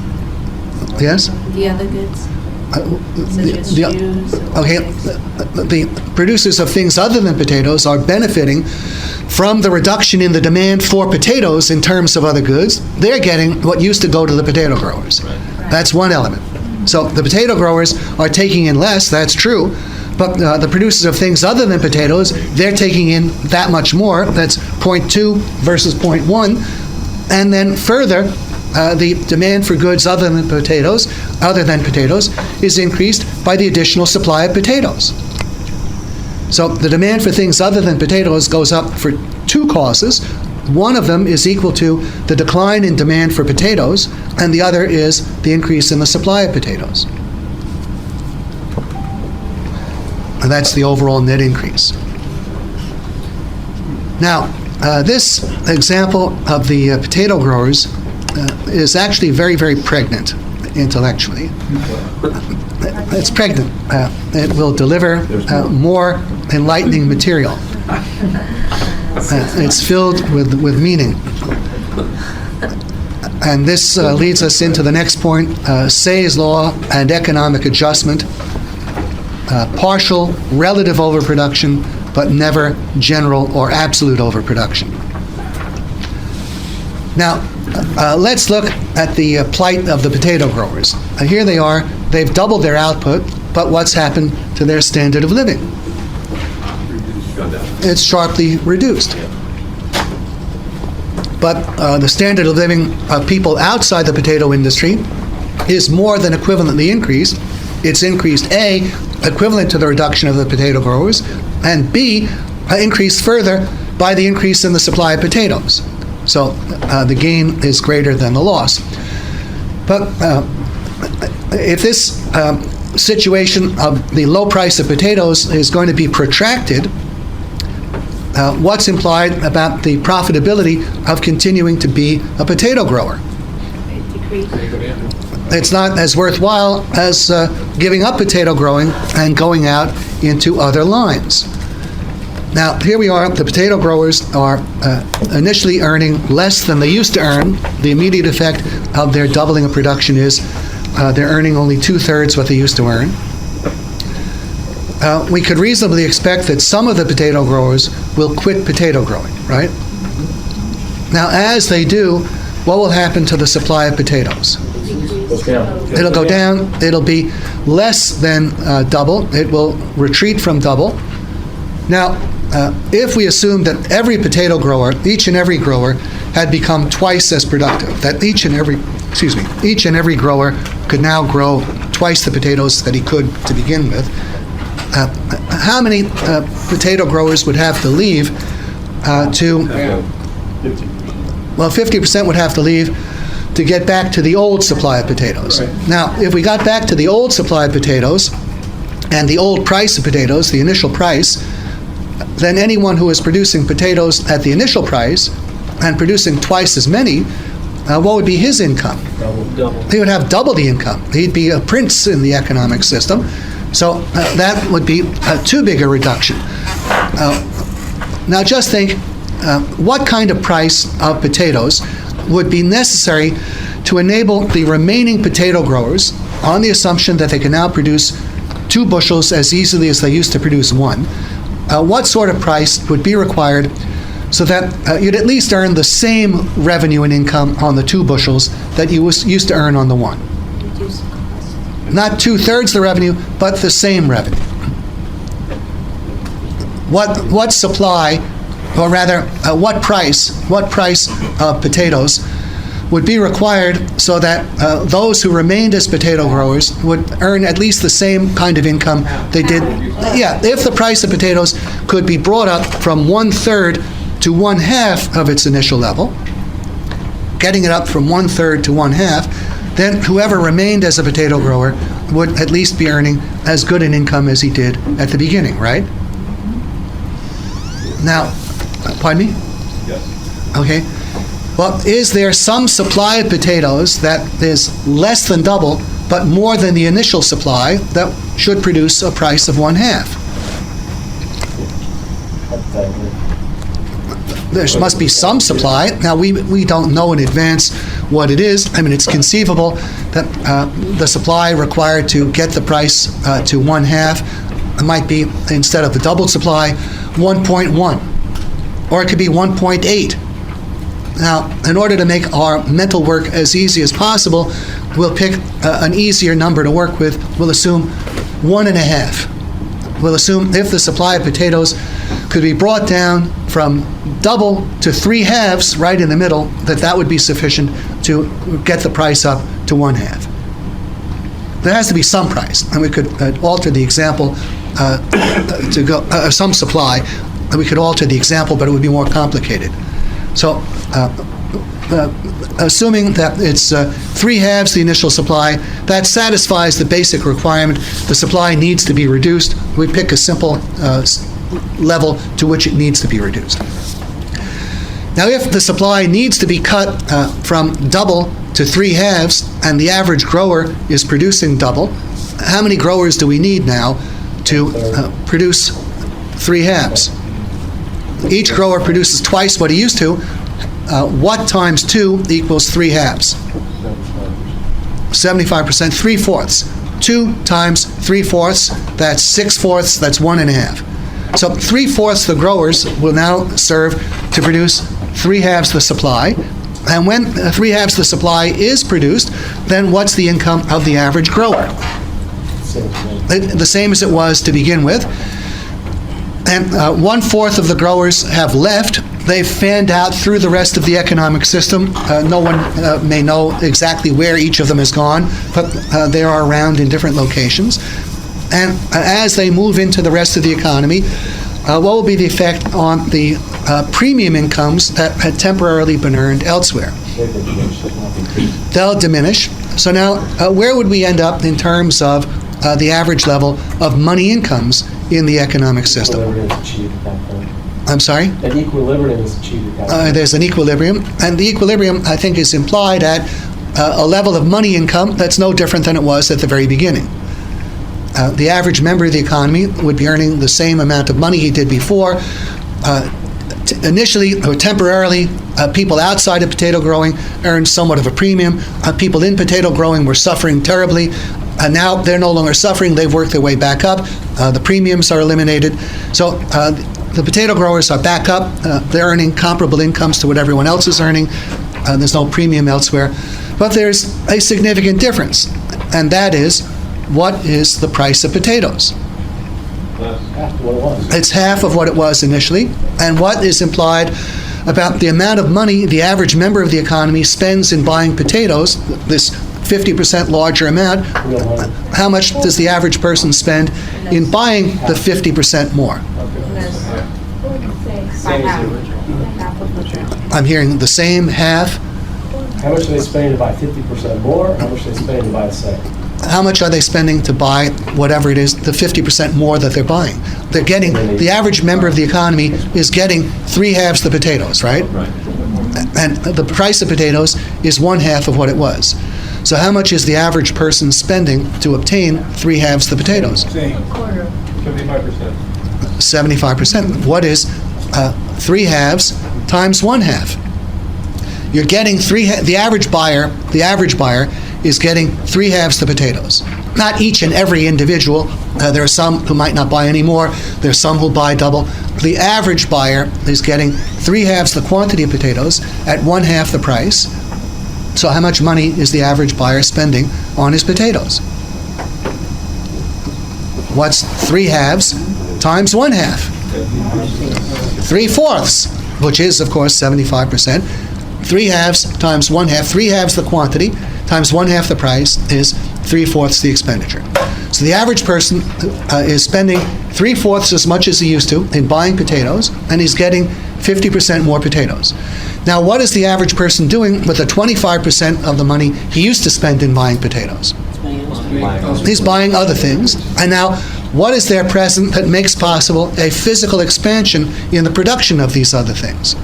Yes? The other goods? Such as shoes? Okay, the producers of things other than potatoes are benefiting from the reduction in the demand for potatoes in terms of other goods. They're getting what used to go to the potato growers. That's one element. So the potato growers are taking in less, that's true, but the producers of things other than potatoes, they're taking in that much more. That's 0.2 versus 0.1. And then further, the demand for goods other than potatoes is increased by the additional supply of potatoes. So the demand for things other than potatoes goes up for two causes. One of them is equal to the decline in demand for potatoes, and the other is the increase in the supply of potatoes. And that's the overall net increase. Now, this example of the potato growers is actually very, very pregnant intellectually. It's pregnant. It will deliver more enlightening material. It's filled with meaning. And this leads us into the next point, Say's law and economic adjustment. Partial, relative overproduction, but never general or absolute overproduction. Now, let's look at the plight of the potato growers. Here they are. They've doubled their output, but what's happened to their standard of living? It's sharply reduced. But the standard of living of people outside the potato industry is more than equivalently increased. It's increased, A, equivalent to the reduction of the potato growers, and B, increased further by the increase in the supply of potatoes. So the gain is greater than the loss. But if this situation of the low price of potatoes is going to be protracted, what's implied about the profitability of continuing to be a potato grower? It's not as worthwhile as giving up potato growing and going out into other lines. Now, here we are. The potato growers are initially earning less than they used to earn. The immediate effect of their doubling of production is they're earning only 2/3 what they used to earn. We could reasonably expect that some of the potato growers will quit potato growing, right? Now, as they do, what will happen to the supply of potatoes? It'll go down. It'll be less than double. It will retreat from double. Now, if we assume that every potato grower, each and every grower, had become twice as productive, that each and every grower could now grow twice the potatoes that he could to begin with, how many potato growers would have to leave well, 50% would have to leave to get back to the old supply of potatoes. Now, if we got back to the old supply of potatoes and the old price of potatoes, the initial price, then anyone who is producing potatoes at the initial price and producing twice as many, what would be his income? Double. He would have double the income. He'd be a prince in the economic system. So that would be too big a reduction. Now just think, what kind of price of potatoes would be necessary to enable the remaining potato growers, on the assumption that they can now produce 2 bushels as easily as they used to produce 1, what sort of price would be required so that you'd at least earn the same revenue and income on the 2 bushels that you used to earn on the 1? Reduce the cost. Not 2/3 the revenue, but the same revenue. What supply, or rather, what price of potatoes would be required so that those who remained as potato growers would earn at least the same kind of income they did? Yeah, if the price of potatoes could be brought up from 1/3 to 1/2 of its initial level, getting it up from 1/3 to 1/2, then whoever remained as a potato grower would at least be earning as good an income as he did at the beginning, right? Now, pardon me? Yes. Okay. Well, is there some supply of potatoes that is less than double, but more than the initial supply that should produce a price of 1/2? There must be some supply. Now, we don't know in advance what it is. I mean, it's conceivable that the supply required to get the price to 1/2 might be, instead of the doubled supply, 1.1, or it could be 1.8. Now, in order to make our mental work as easy as possible, we'll pick an easier number to work with. We'll assume 1.5. We'll assume if the supply of potatoes could be brought down from double to 3/2, right in the middle, that would be sufficient to get the price up to 1/2. There has to be some price, and we could alter the example to go some supply. We could alter the example, but it would be more complicated. So, assuming that it's 3/2 the initial supply, that satisfies the basic requirement. The supply needs to be reduced. We pick a simple level to which it needs to be reduced. Now, if the supply needs to be cut from double to 3/2, and the average grower is producing double, how many growers do we need now to produce 3/2? Each grower produces twice what he used to. What times 2 equals 3/2? 75%, 3/4. 2 times 3/4, that's 6/4, that's 1.5. So 3/4 the growers will now serve to produce 3/2 the supply. And when 3/2 the supply is produced, then what's the income of the average grower? The same as it was to begin with. And 1/4 of the growers have left. They've fanned out through the rest of the economic system. No one may know exactly where each of them has gone, but they are around in different locations. And as they move into the rest of the economy, what will be the effect on the premium incomes that had temporarily been earned elsewhere? They'll diminish. So now, where would we end up in terms of the average level of money incomes in the economic system? Equilibrium is achieved at that point. I'm sorry? An equilibrium is achieved at that point. There's an equilibrium, and the equilibrium, I think, is implied at a level of money income that's no different than it was at the very beginning. The average member of the economy would be earning the same amount of money he did before. Initially, or temporarily, people outside of potato growing earned somewhat of a premium. People in potato growing were suffering terribly. Now they're no longer suffering. They've worked their way back up. The premiums are eliminated. So the potato growers are back up. They're earning comparable incomes to what everyone else is earning. There's no premium elsewhere. But there's a significant difference, and that is what is the price of potatoes? Half what it was. It's half of what it was initially. And what is implied about the amount of money the average member of the economy spends in buying potatoes, this 50% larger amount, Real money. how much does the average person spend in buying the 50% more? Same as the original. I'm hearing the same half. How much are they spending to buy 50% more? How much are they spending to buy the same? How much are they spending to buy whatever it is, the 50% more that they're buying? They're getting, the average member of the economy is getting 3/2 the potatoes, right? Right. And the price of potatoes is 1/2 of what it was. So how much is the average person spending to obtain 3/2 the potatoes? 75%. 75%. What is 3/2 times 1/2? You're getting the average buyer is getting 3/2 the potatoes. Not each and every individual. There are some who might not buy any more. There are some who buy double. The average buyer is getting 3/2 the quantity of potatoes at 1/2 the price. So how much money is the average buyer spending on his potatoes? What's 3/2 times 1/2? 3/4, which is, of course, 75%. 3/2 times 1/2, 3/2 the quantity times 1/2 the price is 3/4 the expenditure. So the average person is spending 3/4 as much as he used to in buying potatoes, and he's getting 50% more potatoes. Now, what is the average person doing with the 25% of the money he used to spend in buying potatoes? He's buying other things. And now, what is there present that makes possible a physical expansion in the production of these other things?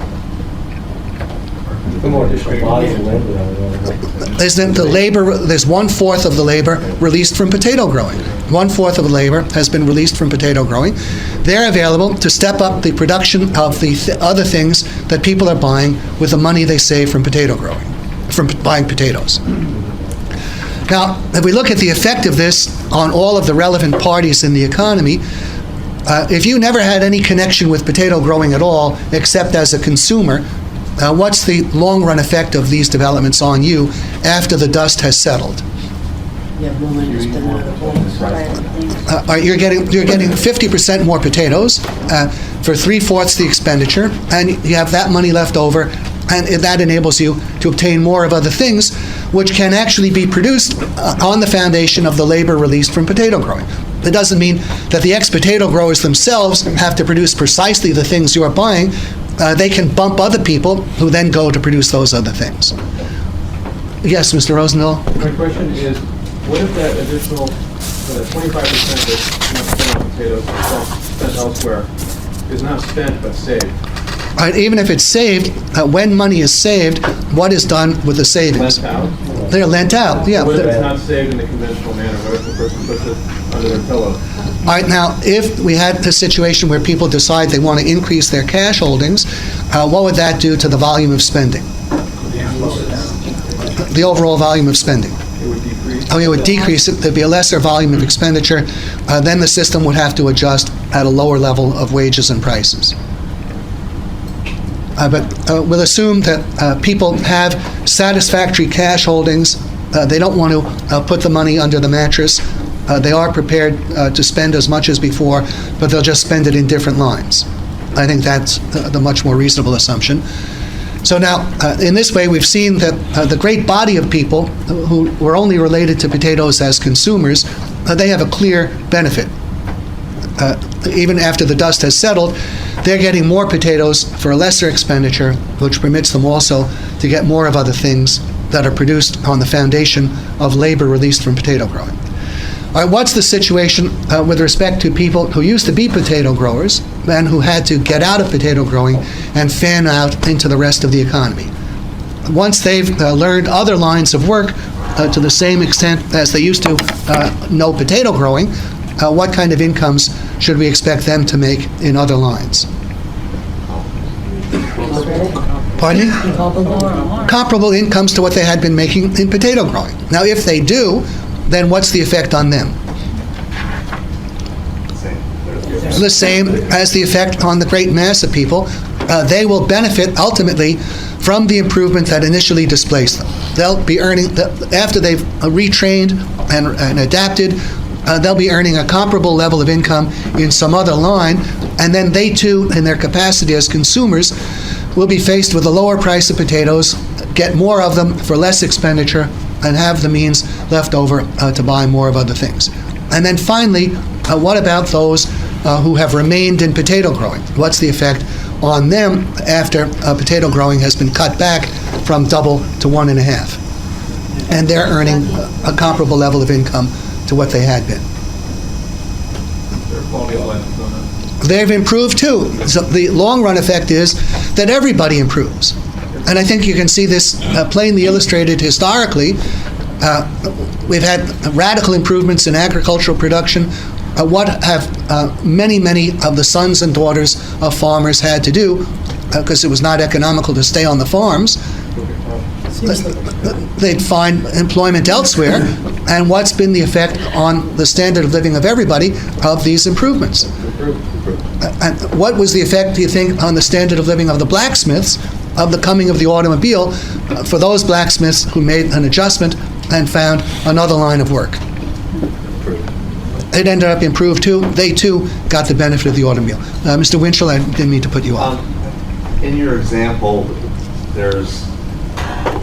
The more additional bodies and labor that we're going Isn't the labor, there's 1/4 of the labor released from potato growing. 1/4 of the labor has been released from potato growing. They're available to step up the production of the other things that people are buying with the money they save from potato growing, from buying potatoes. Now, if we look at the effect of this on all of the relevant parties in the economy, if you never had any connection with potato growing at all, except as a consumer, what's the long-run effect of these developments on you after the dust has settled? You have more money to spend on other things. You're getting 50% more potatoes for 3/4 the expenditure, and you have that money left over, and that enables you to obtain more of other things, which can actually be produced on the foundation of the labor released from potato growing. It doesn't mean that the ex-potato growers themselves have to produce precisely the things you are buying. They can bump other people who then go to produce those other things. Yes, Mr. Rosendahl? My question is, what if that additional 25% that's not spent on potatoes, spent elsewhere, is not spent but saved? All right, even if it's saved, when money is saved, what is done with the savings? Lent out? They're lent out, yeah. What if it's not saved in the conventional manner? What if the person puts it under their pillow? All right, now, if we had a situation where people decide they want to increase their cash holdings, what would that do to the volume of spending? The overall volume of spending? It would decrease? Oh, it would decrease it. There'd be a lesser volume of expenditure. Then the system would have to adjust at a lower level of wages and prices. But we'll assume that people have satisfactory cash holdings. They don't want to put the money under the mattress. They are prepared to spend as much as before, but they'll just spend it in different lines. I think that's the much more reasonable assumption. So now, in this way, we've seen that the great body of people who were only related to potatoes as consumers, they have a clear benefit. Even after the dust has settled, they're getting more potatoes for a lesser expenditure, which permits them also to get more of other things that are produced on the foundation of labor released from potato growing. All right, what's the situation with respect to people who used to be potato growers and who had to get out of potato growing and fan out into the rest of the economy? Once they've learned other lines of work to the same extent as they used to know potato growing, what kind of incomes should we expect them to make in other lines? Pardon me? Comparable incomes to what they had been making in potato growing. Now, if they do, then what's the effect on them? The same as the effect on the great mass of people. They will benefit ultimately from the improvement that initially displaced them. They'll be earning, after they've retrained and adapted, they'll be earning a comparable level of income in some other line, and then they too, in their capacity as consumers, will be faced with a lower price of potatoes, get more of them for less expenditure, and have the means left over to buy more of other things. And then finally, what about those who have remained in potato growing? What's the effect on them after potato growing has been cut back from double to 1.5? And they're earning a comparable level of income to what they had been. Their quality of life is going up. They've improved too. So the long-run effect is that everybody improves. And I think you can see this plainly illustrated historically. We've had radical improvements in agricultural production. What have many of the sons and daughters of farmers had to do, because it was not economical to stay on the farms, they'd find employment elsewhere. And what's been the effect on the standard of living of everybody of these improvements? And what was the effect, do you think, on the standard of living of the blacksmiths of the coming of the automobile for those blacksmiths who made an adjustment and found another line of work? It ended up improved too. They too got the benefit of the automobile. Mr. Winchell, I didn't mean to put you off. In your example, there's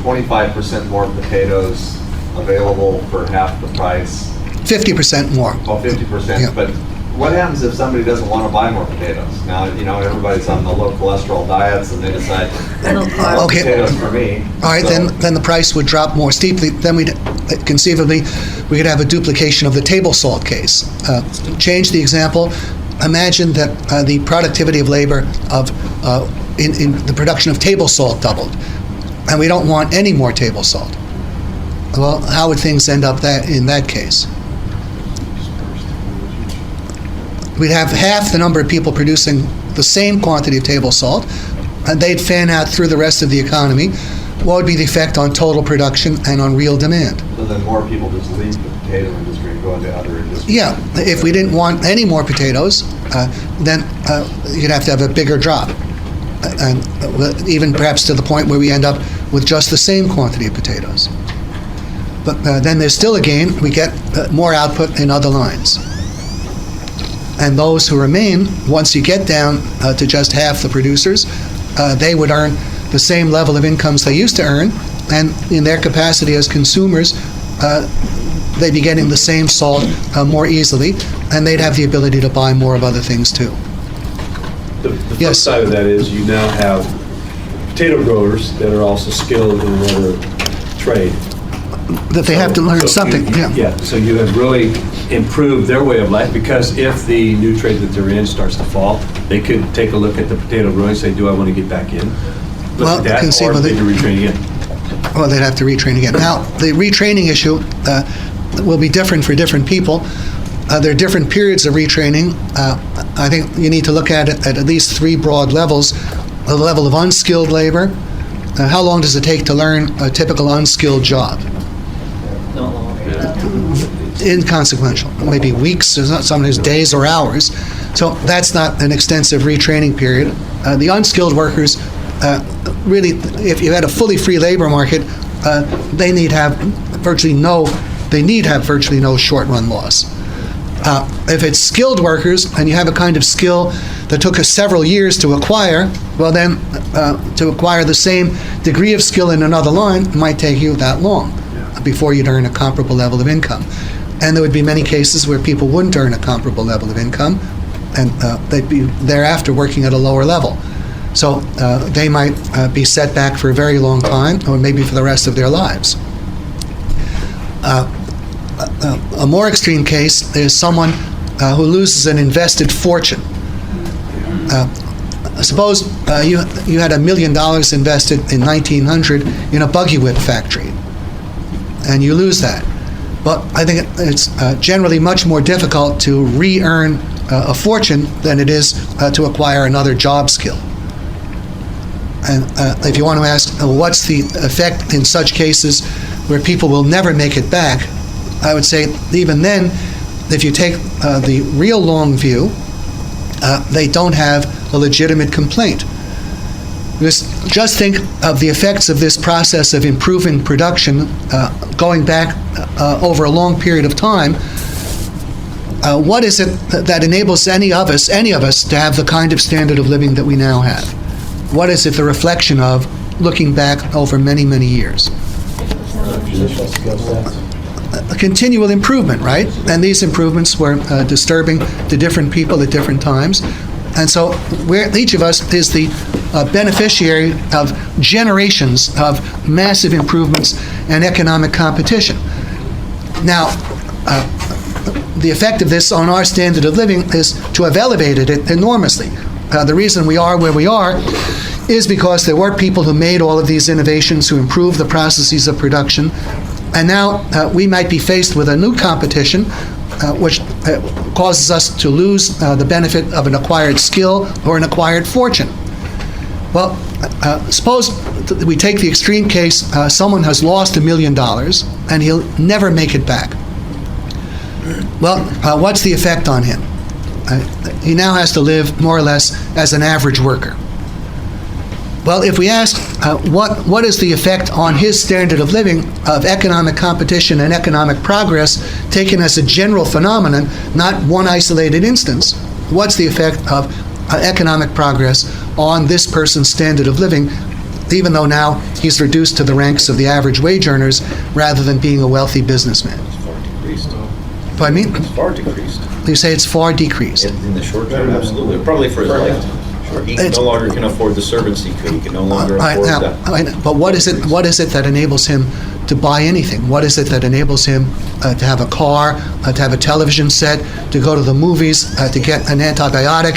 25% more potatoes available for half the price. 50% more. Oh, 50%. Yeah. But what happens if somebody doesn't want to buy more potatoes? Now, everybody's on the low cholesterol diets, and they decide, Okay. potatoes for me. All right, So- then the price would drop more steeply. Then conceivably, we could have a duplication of the table salt case. Change the example. Imagine that the productivity of labor in the production of table salt doubled, and we don't want any more table salt. Well, how would things end up in that case? We'd have half the number of people producing the same quantity of table salt, and they'd fan out through the rest of the economy. What would be the effect on total production and on real demand? So then more people just leave the potato industry and go into other industries. Yeah, if we didn't want any more potatoes, then you'd have to have a bigger drop. And even perhaps to the point where we end up with just the same quantity of potatoes. But then there's still a gain. We get more output in other lines. And those who remain, once you get down to just half the producers, they would earn the same level of incomes they used to earn, and in their capacity as consumers, they'd be getting the same salt more easily, and they'd have the ability to buy more of other things too. The flip Yes. side of that is you now have potato growers that are also skilled in another trade. That they have to learn So something, you- yeah. so you have really improved their way of life, because if the new trade that they're in starts to fall, they could take a look at the potato growing and say, do I want to get back in? Look Well, at that, or conceivably- maybe retrain again. Well, they'd have to retrain again. Now, the retraining issue will be different for different people. There are different periods of retraining. I think you need to look at it at least three broad levels. The level of unskilled labor. How long does it take to learn a typical unskilled job? Not long. Inconsequential. Maybe weeks, sometimes days or hours. So that's not an extensive retraining period. The unskilled workers, really, if you had a fully free labor market, they need have virtually no short-run loss. If it's skilled workers and you have a kind of skill that took us several years to acquire, well then, to acquire the same degree of skill in another line might take you that long before you'd earn a comparable level of income. And there would be many cases where people wouldn't earn a comparable level of income, and they'd be thereafter working at a lower level. So they might be set back for a very long time, or maybe for the rest of their lives. A more extreme case is someone who loses an invested fortune. Suppose you had $1 million invested in 1900 in a buggy whip factory, and you lose that. But I think it's generally much more difficult to re-earn a fortune than it is to acquire another job skill. And if you want to ask, what's the effect in such cases where people will never make it back, I would say even then, if you take the real long view, they don't have a legitimate complaint. Just think of the effects of this process of improving production going back over a long period of time. What is it that enables any of us to have the kind of standard of living that we now have? What is it the reflection of looking back over many, many years? A continual improvement, right? And these improvements were disturbing to different people at different times. And so each of us is the beneficiary of generations of massive improvements and economic competition. Now, the effect of this on our standard of living is to have elevated it enormously. The reason we are where we are is because there were people who made all of these innovations, who improved the processes of production, and now we might be faced with a new competition which causes us to lose the benefit of an acquired skill or an acquired fortune. Well, suppose we take the extreme case, someone has lost $1 million and he'll never make it back. Well, what's the effect on him? He now has to live more or less as an average worker. Well, if we ask what is the effect on his standard of living of economic competition and economic progress taken as a general phenomenon, not one isolated instance, what's the effect of economic progress on this person's standard of living, even though now he's reduced to the ranks of the average wage earners rather than being a wealthy businessman? It's far decreased. Pardon me? It's far decreased. You say it's far decreased. In the short term, absolutely. Probably for his lifetime. Sure. He no longer can afford the servants he could. He can no longer afford that. But what is it that enables him to buy anything? What is it that enables him to have a car, to have a television set, to go to the movies, to get an antibiotic,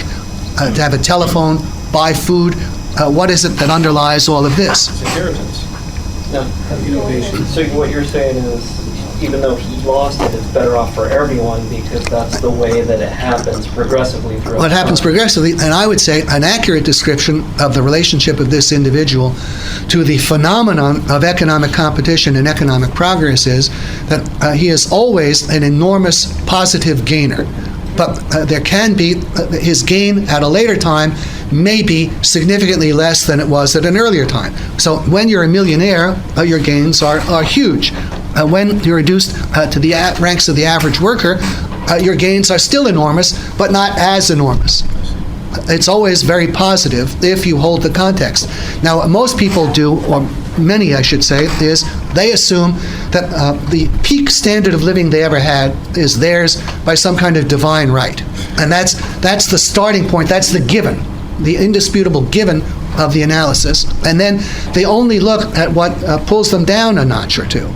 to have a telephone, buy food? What is it that underlies all of this? It's inheritance. No. So what you're saying is, even though he lost it, it's better off for everyone because that's the way that it happens progressively throughout. Well, it happens progressively, and I would say an accurate description of the relationship of this individual to the phenomenon of economic competition and economic progress is that he is always an enormous positive gainer. But there can be, his gain at a later time may be significantly less than it was at an earlier time. So when you're a millionaire, your gains are huge. When you're reduced to the ranks of the average worker, your gains are still enormous, but not as enormous. It's always very positive if you hold the context. Now, what most people do, or many I should say, is they assume that the peak standard of living they ever had is theirs by some kind of divine right. And that's the starting point, that's the given, the indisputable given of the analysis. And then they only look at what pulls them down a notch or two.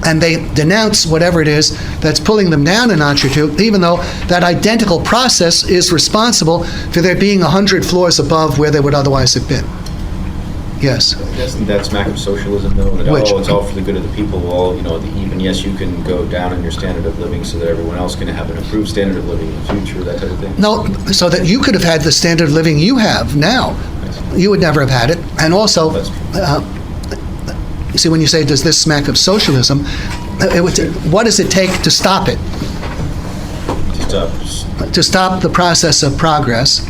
And they denounce whatever it is that's pulling them down a notch or two, even though that identical process is responsible for their being 100 floors above where they would otherwise have been. Yes? Isn't that smack of socialism, though? That, Which? it's all for the good of the people. Well, even yes, you can go down in your standard of living so that everyone else can have an improved standard of living in the future, that type of thing. No, so that you could have had the standard of living you have now. You would never have had it. And also, you see, when you say, does this smack of socialism, what does it take to stop it? To stop the process of progress?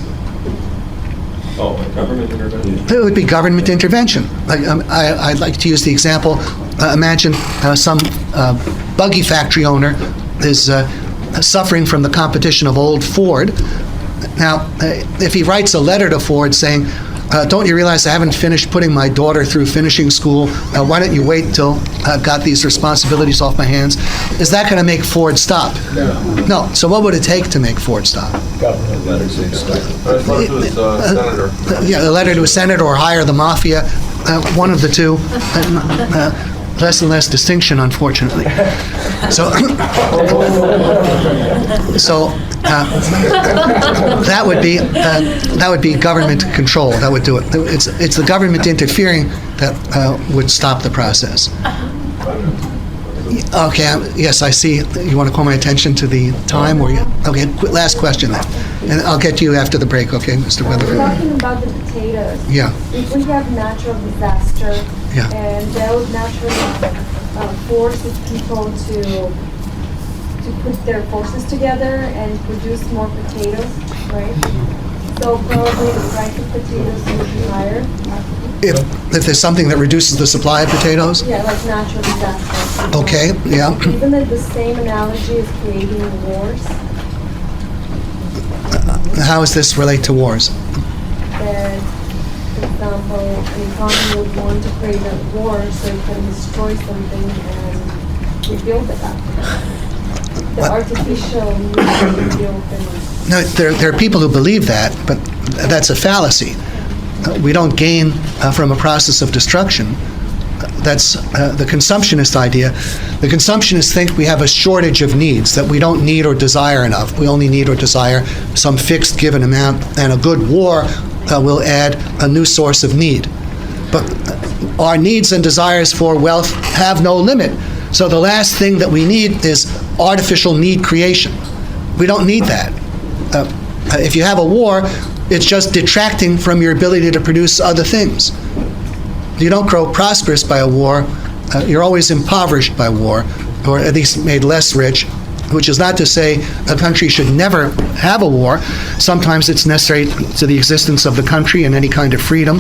Government intervention. It would be government intervention. I'd like to use the example, imagine some buggy factory owner is suffering from the competition of old Ford. Now, if he writes a letter to Ford saying, don't you realize I haven't finished putting my daughter through finishing school? Why don't you wait till I've got these responsibilities off my hands? Is that going to make Ford stop? No. So what would it take to make Ford stop? Government letter to his senator. Yeah, a letter to a senator or hire the mafia. One of the two. Less and less distinction, unfortunately. So that would be government control. That would do it. It's the government interfering that would stop the process. Okay. Yes, I see. You want to call my attention to the time, or okay? Last question then, and I'll get to you after the break. Okay, Mr. Weatherford. Talking about the potatoes. Yeah. If we have natural disaster, Yeah. and that would naturally forces people to put their forces together and produce more potatoes, right? So probably the price of potatoes will be higher. If there's something that reduces the supply of potatoes? Yeah, like natural disasters. Okay, yeah. Even if the same analogy is creating wars, How does this relate to wars? that, for example, an economy would want to create a war so it can destroy something and rebuild it after. The artificial need to rebuild things. No, there are people who believe that, but that's a fallacy. We don't gain from a process of destruction. That's the consumptionist idea. The consumptionists think we have a shortage of needs, that we don't need or desire enough. We only need or desire some fixed given amount, and a good war will add a new source of need. But our needs and desires for wealth have no limit. So the last thing that we need is artificial need creation. We don't need that. If you have a war, it's just detracting from your ability to produce other things. You don't grow prosperous by a war. You're always impoverished by war, or at least made less rich, which is not to say a country should never have a war. Sometimes it's necessary to the existence of the country and any kind of freedom,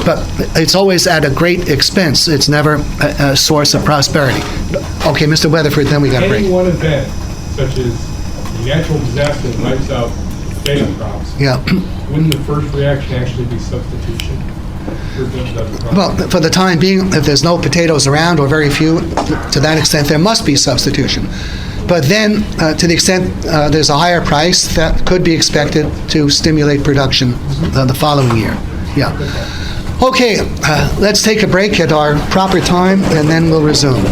but it's always at a great expense. It's never a source of prosperity. Okay, Mr. Weatherford, then we got a break. Any one event, such as a natural disaster that wipes out potato crops, Yeah. wouldn't the first reaction actually be substitution? Well, for the time being, if there's no potatoes around, or very few, to that extent, there must be substitution. But then, to the extent there's a higher price, that could be expected to stimulate production the following year. Yeah. Okay, let's take a break at our proper time, and then we'll resume.